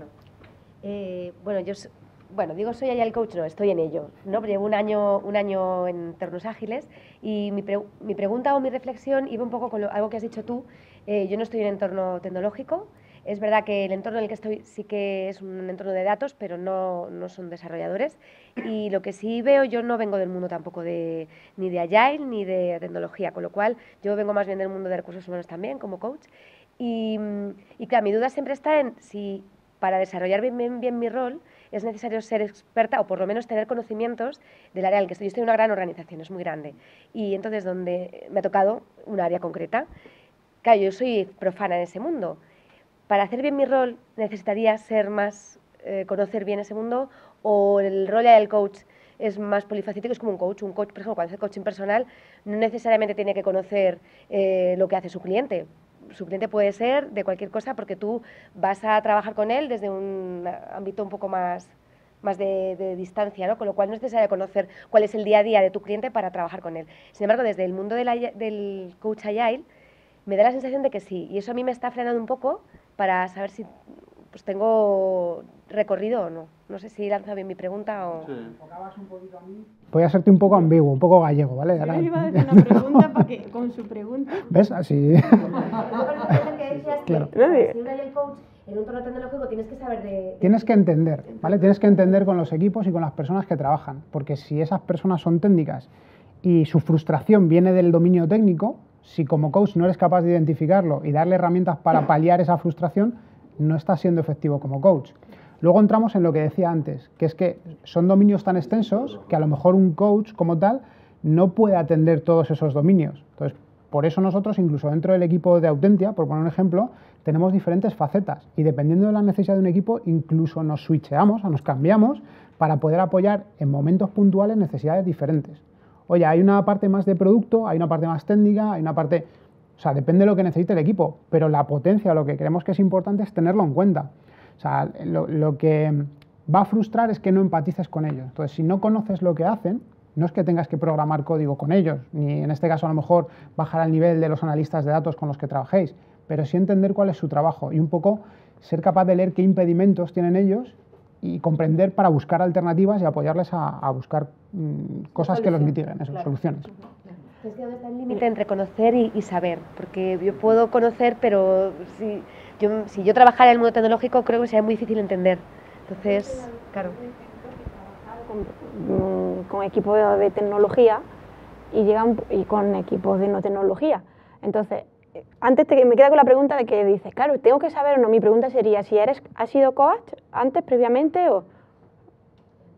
Digo soy Agile Coach, no, estoy en ello, ¿no? Llevo un año en entornos ágiles y mi pregunta o mi reflexión iba un poco con algo que has dicho tú. Yo no estoy en entorno tecnológico. Es verdad que el entorno en el que estoy sí que es un entorno de datos, pero no son desarrolladores. Y lo que sí veo, yo no vengo del mundo tampoco ni de Agile ni de tecnología, con lo cual yo vengo más bien del mundo de recursos humanos también, como coach. Y claro, mi duda siempre está en si para desarrollar bien mi rol es necesario ser experta o por lo menos tener conocimientos del área en el que estoy. Yo estoy en una gran organización, es muy grande. Y entonces donde me ha tocado un área concreta, claro, yo soy profana en ese mundo. Para hacer bien mi rol necesitaría ser más, conocer bien ese mundo, o el rol del coach es más polifacético, es como un coach. Un coach, por ejemplo, cuando hace coaching personal, no necesariamente tiene que conocer lo que hace su cliente. Su cliente puede ser de cualquier cosa porque tú vas a trabajar con él desde un ámbito un poco más más de distancia, ¿no? Con lo cual no es necesario conocer cuál es el día a día de tu cliente para trabajar con él. Sin embargo, desde el mundo del coach agile, me da la sensación de que sí, y eso a mí me está frenando un poco para saber si pues tengo recorrido o no. No sé si lanza bien mi pregunta o... Sí. Voy a serte un poco ambiguo, un poco gallego, ¿vale? Yo iba a decir una pregunta para que, con su pregunta. ¿Ves? Así. Claro. Si un agile coach en un entorno tecnológico tienes que saber de... Tienes que entender, ¿vale? Tienes que entender con los equipos y con las personas que trabajan, porque si esas personas son técnicas y su frustración viene del dominio técnico, si como coach no eres capaz de identificarlo y darle herramientas para paliar esa frustración, no estás siendo efectivo como coach. Luego entramos en lo que decía antes, que es que son dominios tan extensos que a lo mejor un coach como tal no puede atender todos esos dominios. Entonces, por eso nosotros, incluso dentro del equipo de Autentia, por poner un ejemplo, tenemos diferentes facetas y dependiendo de la necesidad de un equipo, incluso nos switcheamos, o nos cambiamos para poder apoyar en momentos puntuales necesidades diferentes. Oye, hay una parte más de producto, hay una parte más técnica, hay una parte... O sea, depende de lo que necesite el equipo, pero la potencia, lo que creemos que es importante es tenerlo en cuenta. O sea, lo que va a frustrar es que no empatices con ellos. Entonces, si no conoces lo que hacen, no es que tengas que programar código con ellos, ni en este caso a lo mejor bajar al nivel de los analistas de datos con los que trabajéis, pero sí entender cuál es su trabajo y un poco ser capaz de leer qué impedimentos tienen ellos y comprender para buscar alternativas y apoyarles a buscar cosas que los mitiguen, esas soluciones. Es que ¿dónde está el límite entre conocer y saber? Porque yo puedo conocer, pero si yo trabajara en el mundo tecnológico creo que sería muy difícil entender. Entonces, claro. Con equipos de tecnología y con equipos de no tecnología. Entonces, antes me queda con la pregunta de que dices, claro, ¿tengo que saber o no? Mi pregunta sería, si has sido coach antes, previamente o...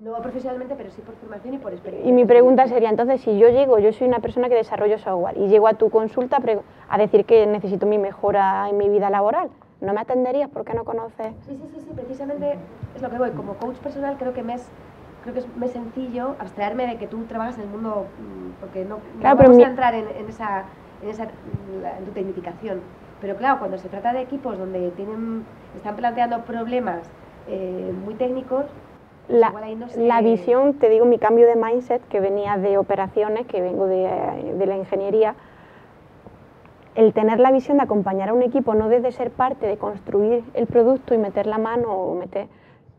No profesionalmente, pero sí por formación y por experiencia. Y mi pregunta sería, entonces, si yo soy una persona que desarrollo software y llego a tu consulta a decir que necesito mi mejora en mi vida laboral, ¿no me atenderías porque no conoces? Sí, precisamente es lo que voy. Como coach personal creo que es sencillo abstraerme de que tú trabajas en el mundo, porque no vamos a entrar en tu tecnificación. Pero claro, cuando se trata de equipos donde están planteando problemas muy técnicos, la visión, te digo, mi cambio de mindset, que venía de operaciones, que vengo de la ingeniería, el tener la visión de acompañar a un equipo, no desde ser parte de construir el producto y meter la mano,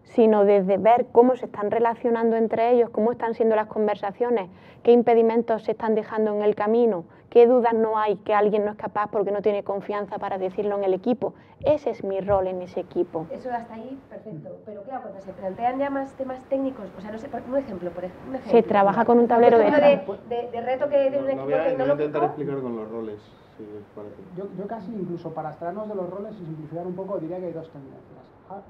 sino desde ver cómo se están relacionando entre ellos, cómo están siendo las conversaciones, qué impedimentos se están dejando en el camino, qué dudas no hay, que alguien no es capaz porque no tiene confianza para decirlo en el equipo. Ese es mi rol en ese equipo. Eso hasta ahí, perfecto. Pero claro, cuando se plantean ya más temas técnicos, o sea, no sé, un ejemplo. Se trabaja con un tablero de reto que de un equipo tecnológico. Voy a intentar explicar con los roles, si les parece. Yo casi, incluso para abstraernos de los roles y simplificar un poco, diría que hay dos tendencias.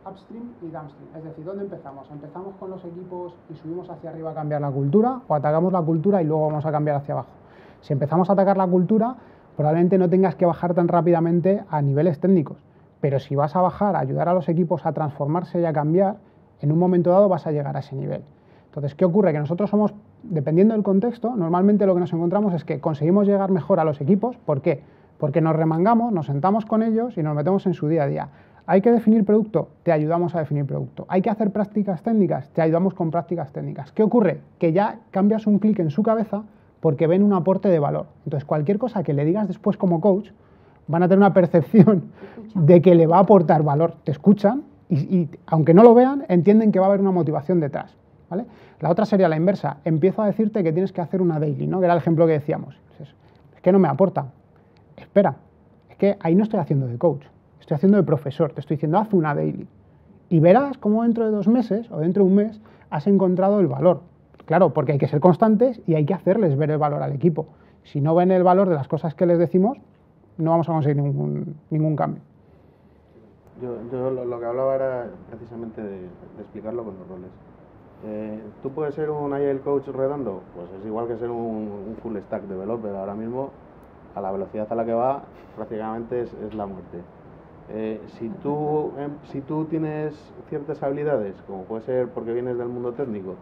Upstream y downstream, es decir, ¿dónde empezamos? ¿Empezamos con los equipos y subimos hacia arriba a cambiar la cultura o atacamos la cultura y luego vamos a cambiar hacia abajo? Si empezamos a atacar la cultura, probablemente no tengas que bajar tan rápidamente a niveles técnicos, pero si vas a bajar, a ayudar a los equipos a transformarse y a cambiar, en un momento dado vas a llegar a ese nivel. Entonces, ¿qué ocurre? Que nosotros somos, dependiendo del contexto, normalmente lo que nos encontramos es que conseguimos llegar mejor a los equipos. ¿Por qué? Porque nos remangamos, nos sentamos con ellos y nos metemos en su día a día. ¿Hay que definir producto? Te ayudamos a definir producto. ¿Hay que hacer prácticas técnicas? Te ayudamos con prácticas técnicas. ¿Qué ocurre? Que ya cambias un clic en su cabeza porque ven un aporte de valor. Entonces, cualquier cosa que le digas después como coach, van a tener una percepción de que le va a aportar valor. Te escuchan y aunque no lo vean, entienden que va a haber una motivación detrás, ¿vale? La otra sería la inversa. Empiezo a decirte que tienes que hacer una daily, ¿no? Que era el ejemplo que decíamos. Es que no me aporta. Espera, es que ahí no estoy haciendo de coach. Estoy haciendo de profesor, te estoy diciendo, haz una daily. Y verás cómo dentro de 2 meses o dentro de un mes has encontrado el valor. Claro, porque hay que ser constantes y hay que hacerles ver el valor al equipo. Si no ven el valor de las cosas que les decimos, no vamos a conseguir ningún cambio. Yo lo que hablaba era precisamente de explicarlo con los roles. ¿Tú puedes ser un Agile Coach redondo? Pues es igual que ser un full stack developer. Ahora mismo, a la velocidad a la que va, prácticamente es la muerte. Si tú tienes ciertas habilidades, como puede ser porque vienes del mundo técnico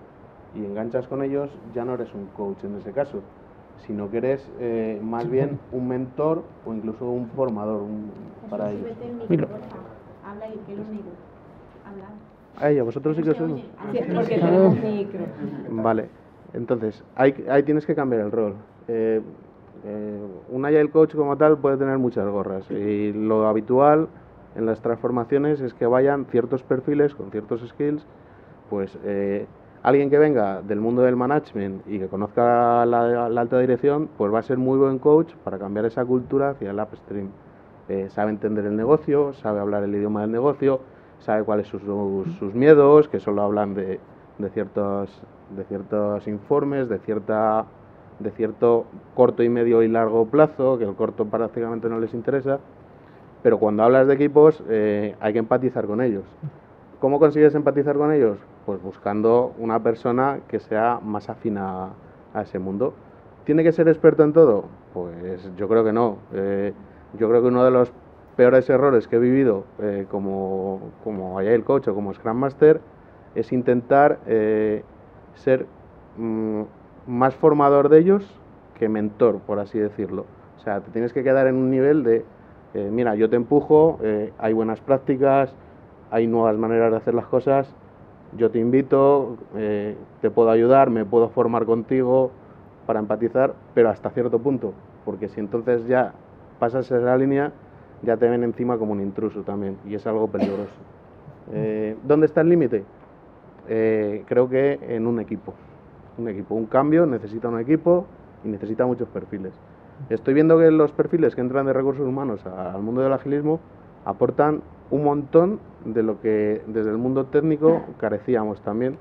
y enganchas con ellos, ya no eres un coach en ese caso, sino que eres más bien un mentor o incluso un formador para ellos. Habla y que lo único. Habla. Ay, ¿a vosotros sí que os oigo? Sí, porque tenemos micro. Vale, entonces, ahí tienes que cambiar el rol. Un Agile Coach como tal puede tener muchas gorras y lo habitual en las transformaciones es que vayan ciertos perfiles con ciertos skills, pues alguien que venga del mundo del management y que conozca la alta dirección, pues va a ser muy buen coach para cambiar esa cultura hacia el upstream. Sabe entender el negocio, sabe hablar el idioma del negocio, sabe cuáles son sus miedos, que solo hablan de ciertos informes, de cierto corto y medio y largo plazo, que el corto prácticamente no les interesa, pero cuando hablas de equipos hay que empatizar con ellos. ¿Cómo consigues empatizar con ellos? Pues buscando una persona que sea más afín a ese mundo. ¿Tiene que ser experto en todo? Pues yo creo que no. Yo creo que uno de los peores errores que he vivido como Agile Coach o como Scrum Master es intentar ser más formador de ellos que mentor, por así decirlo. O sea, te tienes que quedar en un nivel de, mira, yo te empujo, hay buenas prácticas, hay nuevas maneras de hacer las cosas, yo te invito, te puedo ayudar, me puedo formar contigo para empatizar, pero hasta cierto punto, porque si entonces ya pasas esa línea, ya te ven encima como un intruso también, y es algo peligroso. ¿Dónde está el límite? Creo que en un equipo. Un cambio necesita un equipo y necesita muchos perfiles. Estoy viendo que los perfiles que entran de recursos humanos al mundo del agilismo aportan un montón de lo que desde el mundo técnico carecíamos también,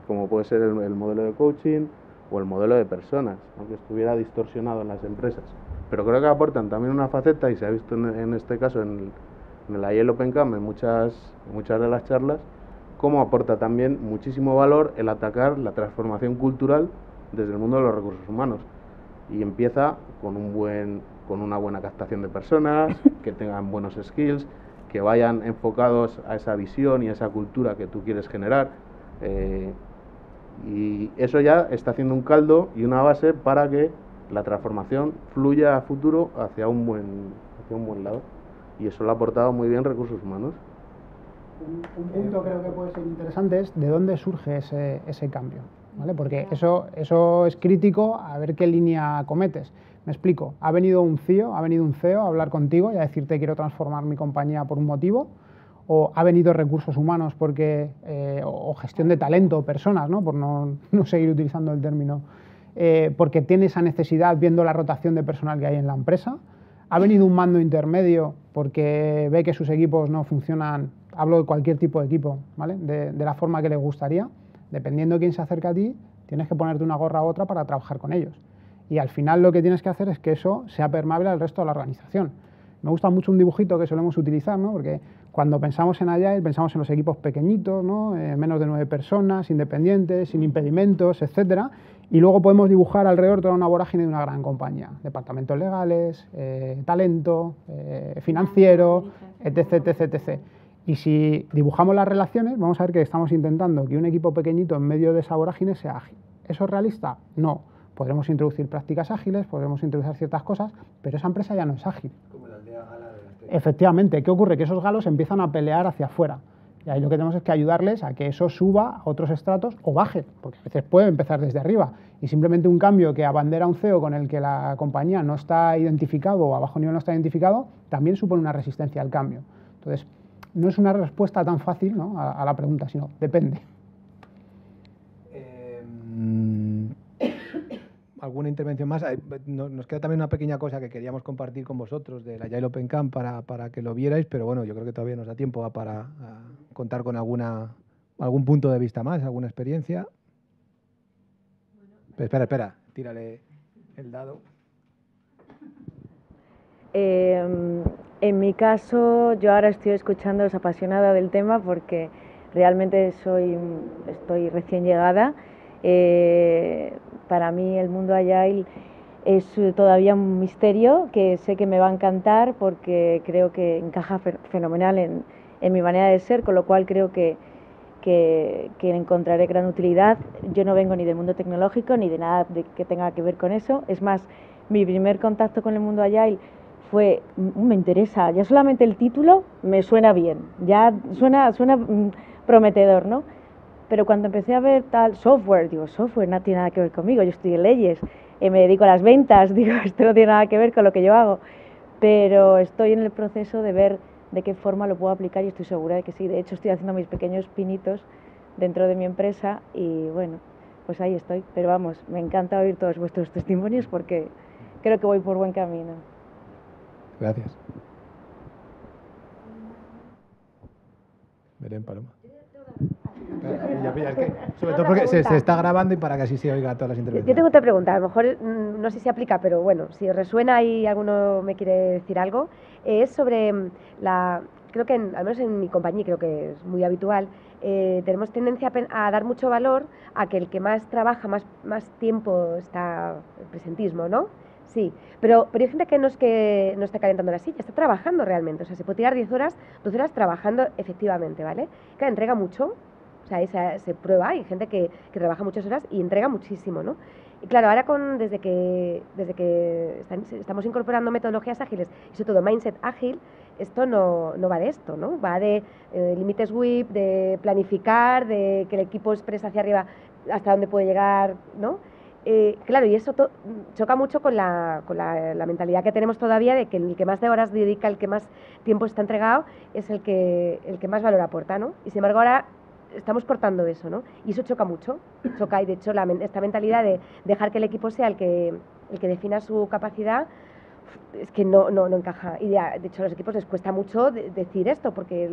como puede ser el modelo de coaching o el modelo de personas, aunque estuviera distorsionado en las empresas. Pero creo que aportan también una faceta, y se ha visto en este caso en el Agile Open Camp, en muchas de las charlas, cómo aporta también muchísimo valor el atacar la transformación cultural desde el mundo de los recursos humanos. Y empieza con una buena captación de personas, que tengan buenos skills, que vayan enfocados a esa visión y a esa cultura que tú quieres generar. Y eso ya está haciendo un caldo y una base para que la transformación fluya a futuro hacia un buen lado. Y eso lo ha aportado muy bien recursos humanos. Un punto creo que puede ser interesante es de dónde surge ese cambio, ¿vale? Porque eso es crítico a ver qué línea cometes. Me explico, ha venido un CEO a hablar contigo y a decirte quiero transformar mi compañía por un motivo, o ha venido recursos humanos o gestión de talento, personas, ¿no? Por no seguir utilizando el término, porque tiene esa necesidad viendo la rotación de personal que hay en la empresa. Ha venido un mando intermedio porque ve que sus equipos no funcionan, hablo de cualquier tipo de equipo, ¿vale? De la forma que les gustaría. Dependiendo de quién se acerca a ti, tienes que ponerte una gorra u otra para trabajar con ellos. Y al final lo que tienes que hacer es que eso sea permeable al resto de la organización. Me gusta mucho un dibujito que solemos utilizar, ¿no? Porque cuando pensamos en Agile, pensamos en los equipos pequeñitos, ¿no? Menos de 9 personas, independientes, sin impedimentos, etcétera. Y luego podemos dibujar alrededor toda una vorágine de una gran compañía. Departamentos legales, talento, financiero, etc, etc, etc. Y si dibujamos las relaciones, vamos a ver que estamos intentando que un equipo pequeñito en medio de esa vorágine sea ágil. ¿Eso es realista? No. Podremos introducir prácticas ágiles, podremos introducir ciertas cosas, pero esa empresa ya no es ágil. Como la aldea gala de las técnicas. Efectivamente. ¿Qué ocurre? Que esos galos empiezan a pelear hacia afuera. Y ahí lo que tenemos es que ayudarles a que eso suba a otros estratos o baje, porque a veces puede empezar desde arriba. Y simplemente un cambio que abandera un CEO con el que la compañía no está identificado o a bajo nivel no está identificado, también supone una resistencia al cambio. Entonces, no es una respuesta tan fácil, ¿no? a la pregunta, sino depende. ¿Alguna intervención más? Nos queda también una pequeña cosa que queríamos compartir con vosotros del Agile Open Camp para que lo vierais, pero bueno, yo creo que todavía nos da tiempo para contar con algún punto de vista más, alguna experiencia. Pero espera, tírale el dado. En mi caso, yo ahora estoy escuchándoos apasionada del tema porque realmente estoy recién llegada. Para mí el mundo Agile es todavía un misterio que sé que me va a encantar porque creo que encaja fenomenal en mi manera de ser, con lo cual creo que encontraré gran utilidad. Yo no vengo ni del mundo tecnológico ni de nada que tenga que ver con eso. Es más, mi primer contacto con el mundo Agile me interesa, ya solamente el título me suena bien, ya suena prometedor, ¿no? Pero cuando empecé a ver tal software, digo, software no tiene nada que ver conmigo, yo estudié leyes, me dedico a las ventas, digo, esto no tiene nada que ver con lo que yo hago, pero estoy en el proceso de ver de qué forma lo puedo aplicar y estoy segura de que sí. De hecho, estoy haciendo mis pequeños pinitos dentro de mi empresa y bueno, pues ahí estoy. Pero vamos, me encanta oír todos vuestros testimonios porque creo que voy por buen camino. Gracias. Belén, Paloma. Es que, sobre todo porque se está grabando y para que así se oiga todas las intervenciones. Yo tengo otra pregunta, a lo mejor no sé si aplica, pero bueno, si os resuena y alguno me quiere decir algo, es sobre creo que al menos en mi compañía, creo que es muy habitual, tenemos tendencia a dar mucho valor a que el que más trabaja, más tiempo está, el presentismo, ¿no? Sí, pero hay gente que no está calentando la silla, está trabajando realmente, o sea, se puede tirar 10 horas, 12 horas trabajando efectivamente, ¿vale? Que entrega mucho. O sea, se prueba, hay gente que trabaja muchas horas y entrega muchísimo, ¿no? Y claro, ahora desde que estamos incorporando metodologías ágiles y sobre todo mindset ágil, esto no va de esto, ¿no? Va de límites WIP, de planificar, de que el equipo expresa hacia arriba hasta dónde puede llegar, ¿no? Claro, y eso choca mucho con la mentalidad que tenemos todavía de que el que más de horas dedica, el que más tiempo está entregado, es el que más valor aporta, ¿no? Y sin embargo ahora estamos cortando eso, ¿no? Y eso choca mucho, y de hecho esta mentalidad de dejar que el equipo sea el que defina su capacidad, es que no encaja. Y de hecho a los equipos les cuesta mucho decir esto, porque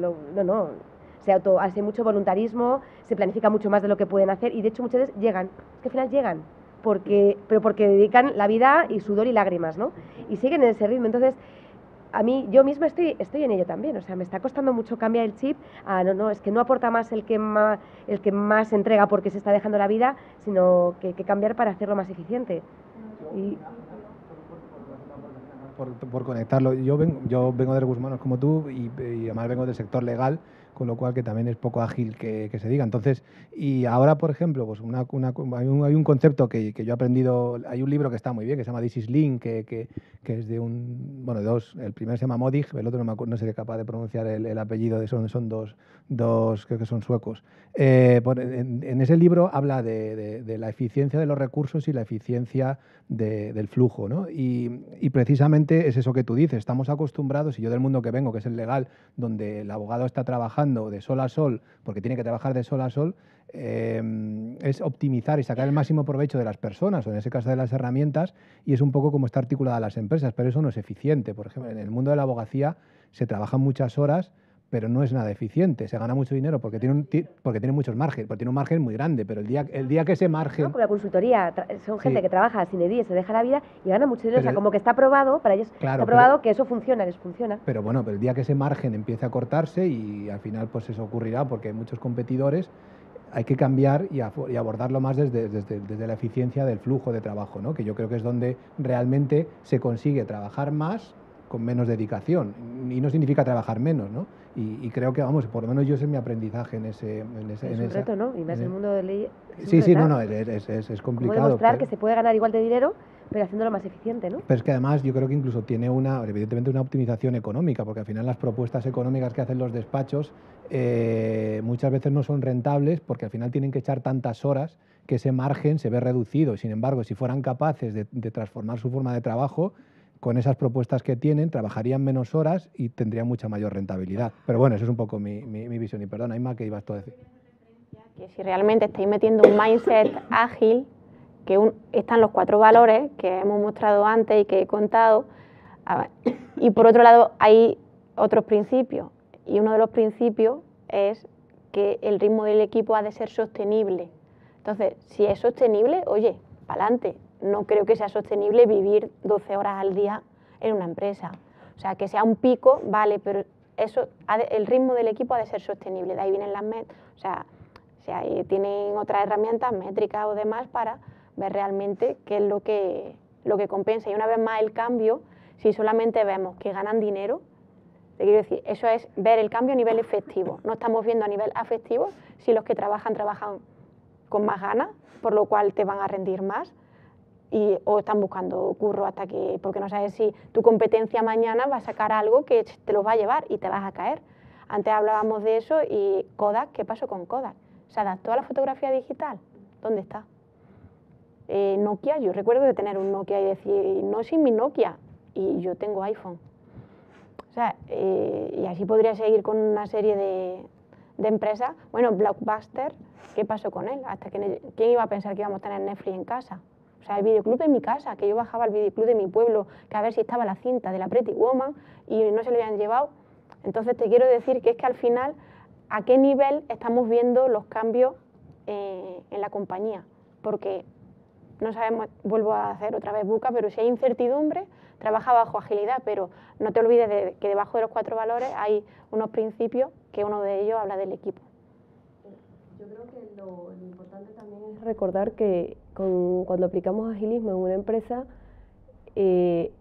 hace mucho voluntarismo, se planifica mucho más de lo que pueden hacer, y de hecho muchas veces llegan, es que al final llegan, pero porque dedican la vida y sudor y lágrimas, ¿no? Y siguen en ese ritmo. Entonces, yo misma estoy en ello también, o sea, me está costando mucho cambiar el chip es que no aporta más el que más entrega porque se está dejando la vida, sino que cambiar para hacerlo más eficiente. Por conectarlo, yo vengo de recursos humanos como tú y además vengo del sector legal, con lo cual que también es poco ágil que se diga. Entonces, y ahora, por ejemplo, pues hay un concepto que yo he aprendido, hay un libro que está muy bien, que se llama This is Lean, que es de dos, el primero se llama Modig, el otro no seré capaz de pronunciar el apellido, son dos, creo que son suecos. En ese libro habla de la eficiencia de los recursos y la eficiencia del flujo, ¿no? Y precisamente es eso que tú dices, estamos acostumbrados, y yo del mundo que vengo, que es el legal, donde el abogado está trabajando de sol a sol, porque tiene que trabajar de sol a sol, es optimizar y sacar el máximo provecho de las personas, o en ese caso de las herramientas, y es un poco como está articulada las empresas, pero eso no es eficiente. Por ejemplo, en el mundo de la abogacía se trabajan muchas horas, pero no es nada eficiente. Se gana mucho dinero porque tiene muchos márgenes, porque tiene un margen muy grande, pero el día que ese margen... No, con la consultoría son gente que trabaja sin EDI, se deja la vida y gana mucho dinero, o sea, como que está probado, para ellos está probado que eso funciona, les funciona. Pero bueno, pero el día que ese margen empiece a cortarse, y al final pues eso ocurrirá porque hay muchos competidores, hay que cambiar y abordarlo más desde la eficiencia del flujo de trabajo, ¿no? Que yo creo que es donde realmente se consigue trabajar más con menos dedicación, y no significa trabajar menos, ¿no? Y creo que, vamos, por lo menos yo ese es mi aprendizaje en ese... Es un reto, ¿no? Y más en el mundo de ley. Sí, no, es complicado. Cómo demostrar que se puede ganar igual de dinero, pero haciéndolo más eficiente, ¿no? Pero es que además yo creo que incluso tiene evidentemente una optimización económica, porque al final las propuestas económicas que hacen los despachos muchas veces no son rentables, porque al final tienen que echar tantas horas que ese margen se ve reducido. Sin embargo, si fueran capaces de transformar su forma de trabajo, con esas propuestas que tienen, trabajarían menos horas y tendrían mucha mayor rentabilidad. Pero bueno, eso es un poco mi visión. Y perdona, Inma, ¿qué ibas tú a decir? Que si realmente estáis metiendo un mindset ágil, que están los 4 valores que hemos mostrado antes y que he contado, y por otro lado hay otros principios, y uno de los principios es que el ritmo del equipo ha de ser sostenible. Entonces, si es sostenible, oye, para adelante. No creo que sea sostenible vivir 12 horas al día en una empresa. O sea, que sea un pico, vale, pero el ritmo del equipo ha de ser sostenible. De ahí vienen las o sea, tienen otras herramientas, métricas o demás, para ver realmente qué es lo que compensa. Y una vez más el cambio, si solamente vemos que ganan dinero, te quiero decir, eso es ver el cambio a nivel efectivo. No estamos viendo a nivel afectivo si los que trabajan con más ganas, por lo cual te van a rendir más, o están buscando curro porque no sabes si tu competencia mañana va a sacar algo que te los va a llevar y te vas a caer. Antes hablábamos de eso y Kodak, ¿qué pasó con Kodak? ¿Se adaptó a la fotografía digital? ¿Dónde está? Nokia, yo recuerdo de tener un Nokia y decir, no, sin mi Nokia, y yo tengo iPhone. O sea, y así podría seguir con una serie de empresas. Bueno, Blockbuster, ¿qué pasó con él? ¿Quién iba a pensar que íbamos a tener Netflix en casa? O sea, el videoclub en mi casa, que yo bajaba al videoclub de mi pueblo, que a ver si estaba la cinta de la Pretty Woman y no se le habían llevado. Entonces te quiero decir que es que al final, ¿a qué nivel estamos viendo los cambios en la compañía? Porque no sabemos, vuelvo a hacer otra vez buca, pero si hay incertidumbre, trabaja bajo agilidad, pero no te olvides de que debajo de los 4 valores hay unos principios que uno de ellos habla del equipo. Yo creo que lo importante también es recordar que cuando aplicamos agilismo en una empresa,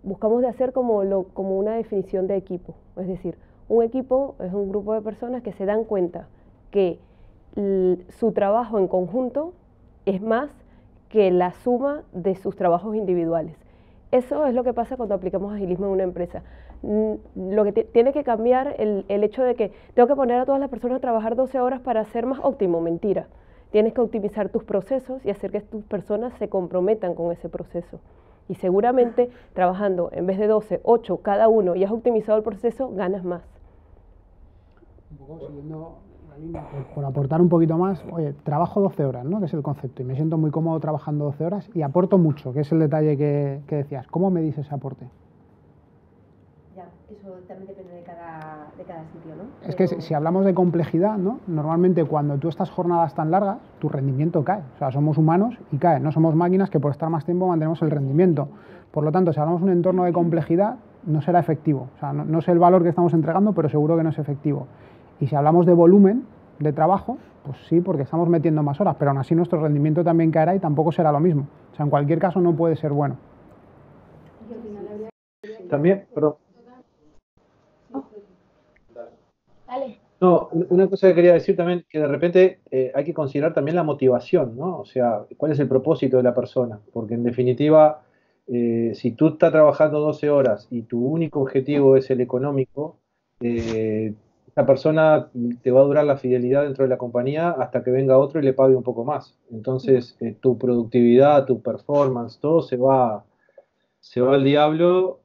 buscamos de hacer como una definición de equipo. Es decir, un equipo es un grupo de personas que se dan cuenta que su trabajo en conjunto es más que la suma de sus trabajos individuales. Eso es lo que pasa cuando aplicamos agilismo en una empresa. Lo que tiene que cambiar el hecho de que tengo que poner a todas las personas a trabajar 12 horas para ser más óptimo, mentira. Tienes que optimizar tus procesos y hacer que tus personas se comprometan con ese proceso. Y seguramente trabajando en vez de 12, 8 cada uno y has optimizado el proceso, ganas más. Un poco siguiendo la línea, por aportar un poquito más, oye, trabajo 12 horas, ¿no? Que es el concepto, y me siento muy cómodo trabajando 12 horas y aporto mucho, que es el detalle que decías. ¿Cómo medís ese aporte? Ya, eso también depende de cada sitio, ¿no? Es que si hablamos de complejidad, ¿no? Normalmente cuando tú estás jornadas tan largas, tu rendimiento cae. O sea, somos humanos y cae. No somos máquinas que por estar más tiempo mantenemos el rendimiento. Por lo tanto, si hablamos de un entorno de complejidad, no será efectivo. O sea, no sé el valor que estamos entregando, pero seguro que no es efectivo. Y si hablamos de volumen de trabajo, pues sí, porque estamos metiendo más horas, pero aún así nuestro rendimiento también caerá y tampoco será lo mismo. O sea, en cualquier caso no puede ser bueno. También, perdón. Dale. No, una cosa que quería decir también, que de repente hay que considerar también la motivación, ¿no? O sea, cuál es el propósito de la persona, porque en definitiva, si tú estás trabajando 12 horas y tu único objetivo es el económico, esa persona te va a durar la fidelidad dentro de la compañía hasta que venga otro y le pague un poco más. Entonces, tu productividad, tu performance, todo se va al diablo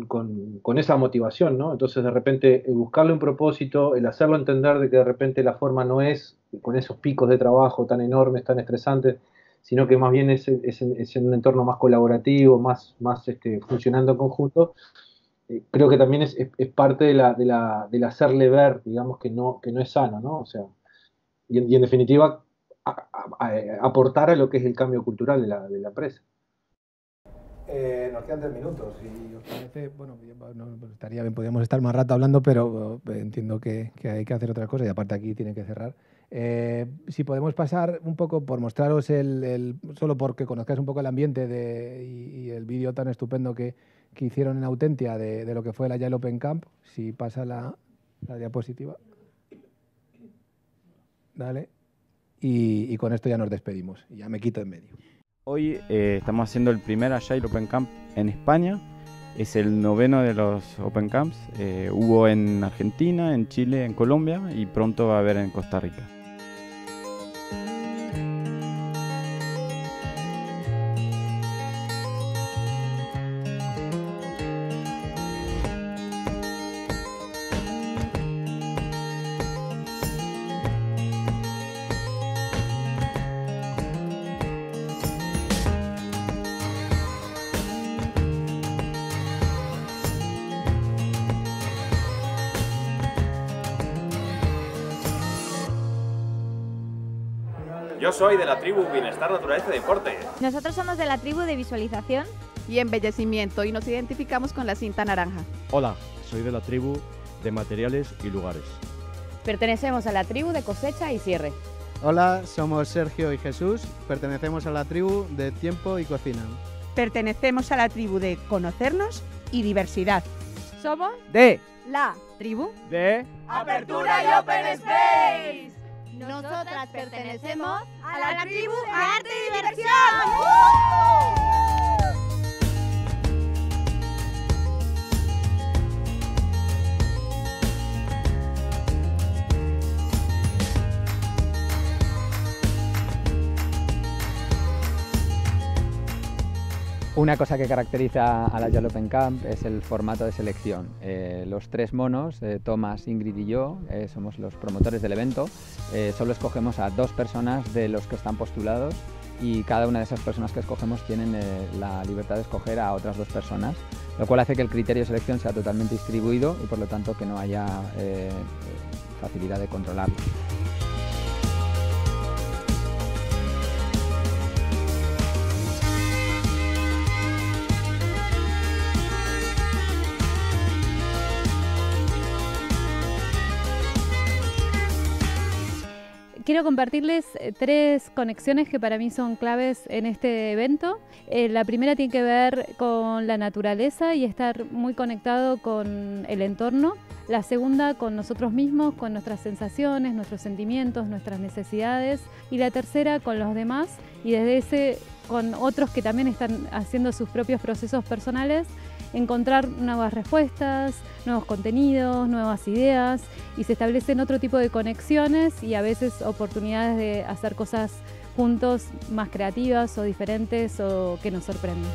con esa motivación, ¿no? Entonces, de repente, el buscarle un propósito, el hacerlo entender de que de repente la forma no es con esos picos de trabajo tan enormes, tan estresantes, sino que más bien es en un entorno más colaborativo, más funcionando en conjunto. Creo que también es parte del hacerle ver, digamos, que no es sano, ¿no? O sea, y en definitiva, aportar a lo que es el cambio cultural de la empresa. Nos quedan 3 minutos y os parece, bueno, estaría bien, podríamos estar más rato hablando, pero entiendo que hay que hacer otra cosa y aparte aquí tiene que cerrar. Si podemos pasar un poco por mostraros solo porque conozcáis un poco el ambiente y el vídeo tan estupendo que hicieron en Autentia de lo que fue el Agile Open Camp. Si pasa la diapositiva. Dale. Y con esto ya nos despedimos y ya me quito en medio. Hoy estamos haciendo el primer Agile Open Camp en España. Es el 9º de los Open Camps. Hubo en Argentina, en Chile, en Colombia y pronto va a haber en Costa Rica. Yo soy de la tribu Bienestar, Naturaleza y Deporte. Nosotros somos de la tribu de Visualización y Embellecimiento y nos identificamos con la cinta naranja. Hola, soy de la tribu de Materiales y Lugares. Pertenecemos a la tribu de Cosecha y Cierre. Hola, somos Sergio y Jesús, pertenecemos a la tribu de Tiempo y Cocina. Pertenecemos a la tribu de Conocernos y Diversidad. Somos de la tribu de Apertura y Open Space. Nosotras pertenecemos a la tribu Arte y Diversión. Una cosa que caracteriza a la Agile Open Camp es el formato de selección. Los 3 monos, Tomás, Ingrid y yo, somos los promotores del evento. Solo escogemos a 2 personas de los que están postulados y cada una de esas personas que escogemos tienen la libertad de escoger a otras 2 personas, lo cual hace que el criterio de selección sea totalmente distribuido y por lo tanto que no haya facilidad de controlarlo. Quiero compartirles 3 conexiones que para mí son claves en este evento. La primera tiene que ver con la naturaleza y estar muy conectado con el entorno. La segunda con nosotros mismos, con nuestras sensaciones, nuestros sentimientos, nuestras necesidades. Y la tercera con los demás y desde ese con otros que también están haciendo sus propios procesos personales, encontrar nuevas respuestas, nuevos contenidos, nuevas ideas y se establecen otro tipo de conexiones y a veces oportunidades de hacer cosas juntos más creativas o diferentes o que nos sorprenden.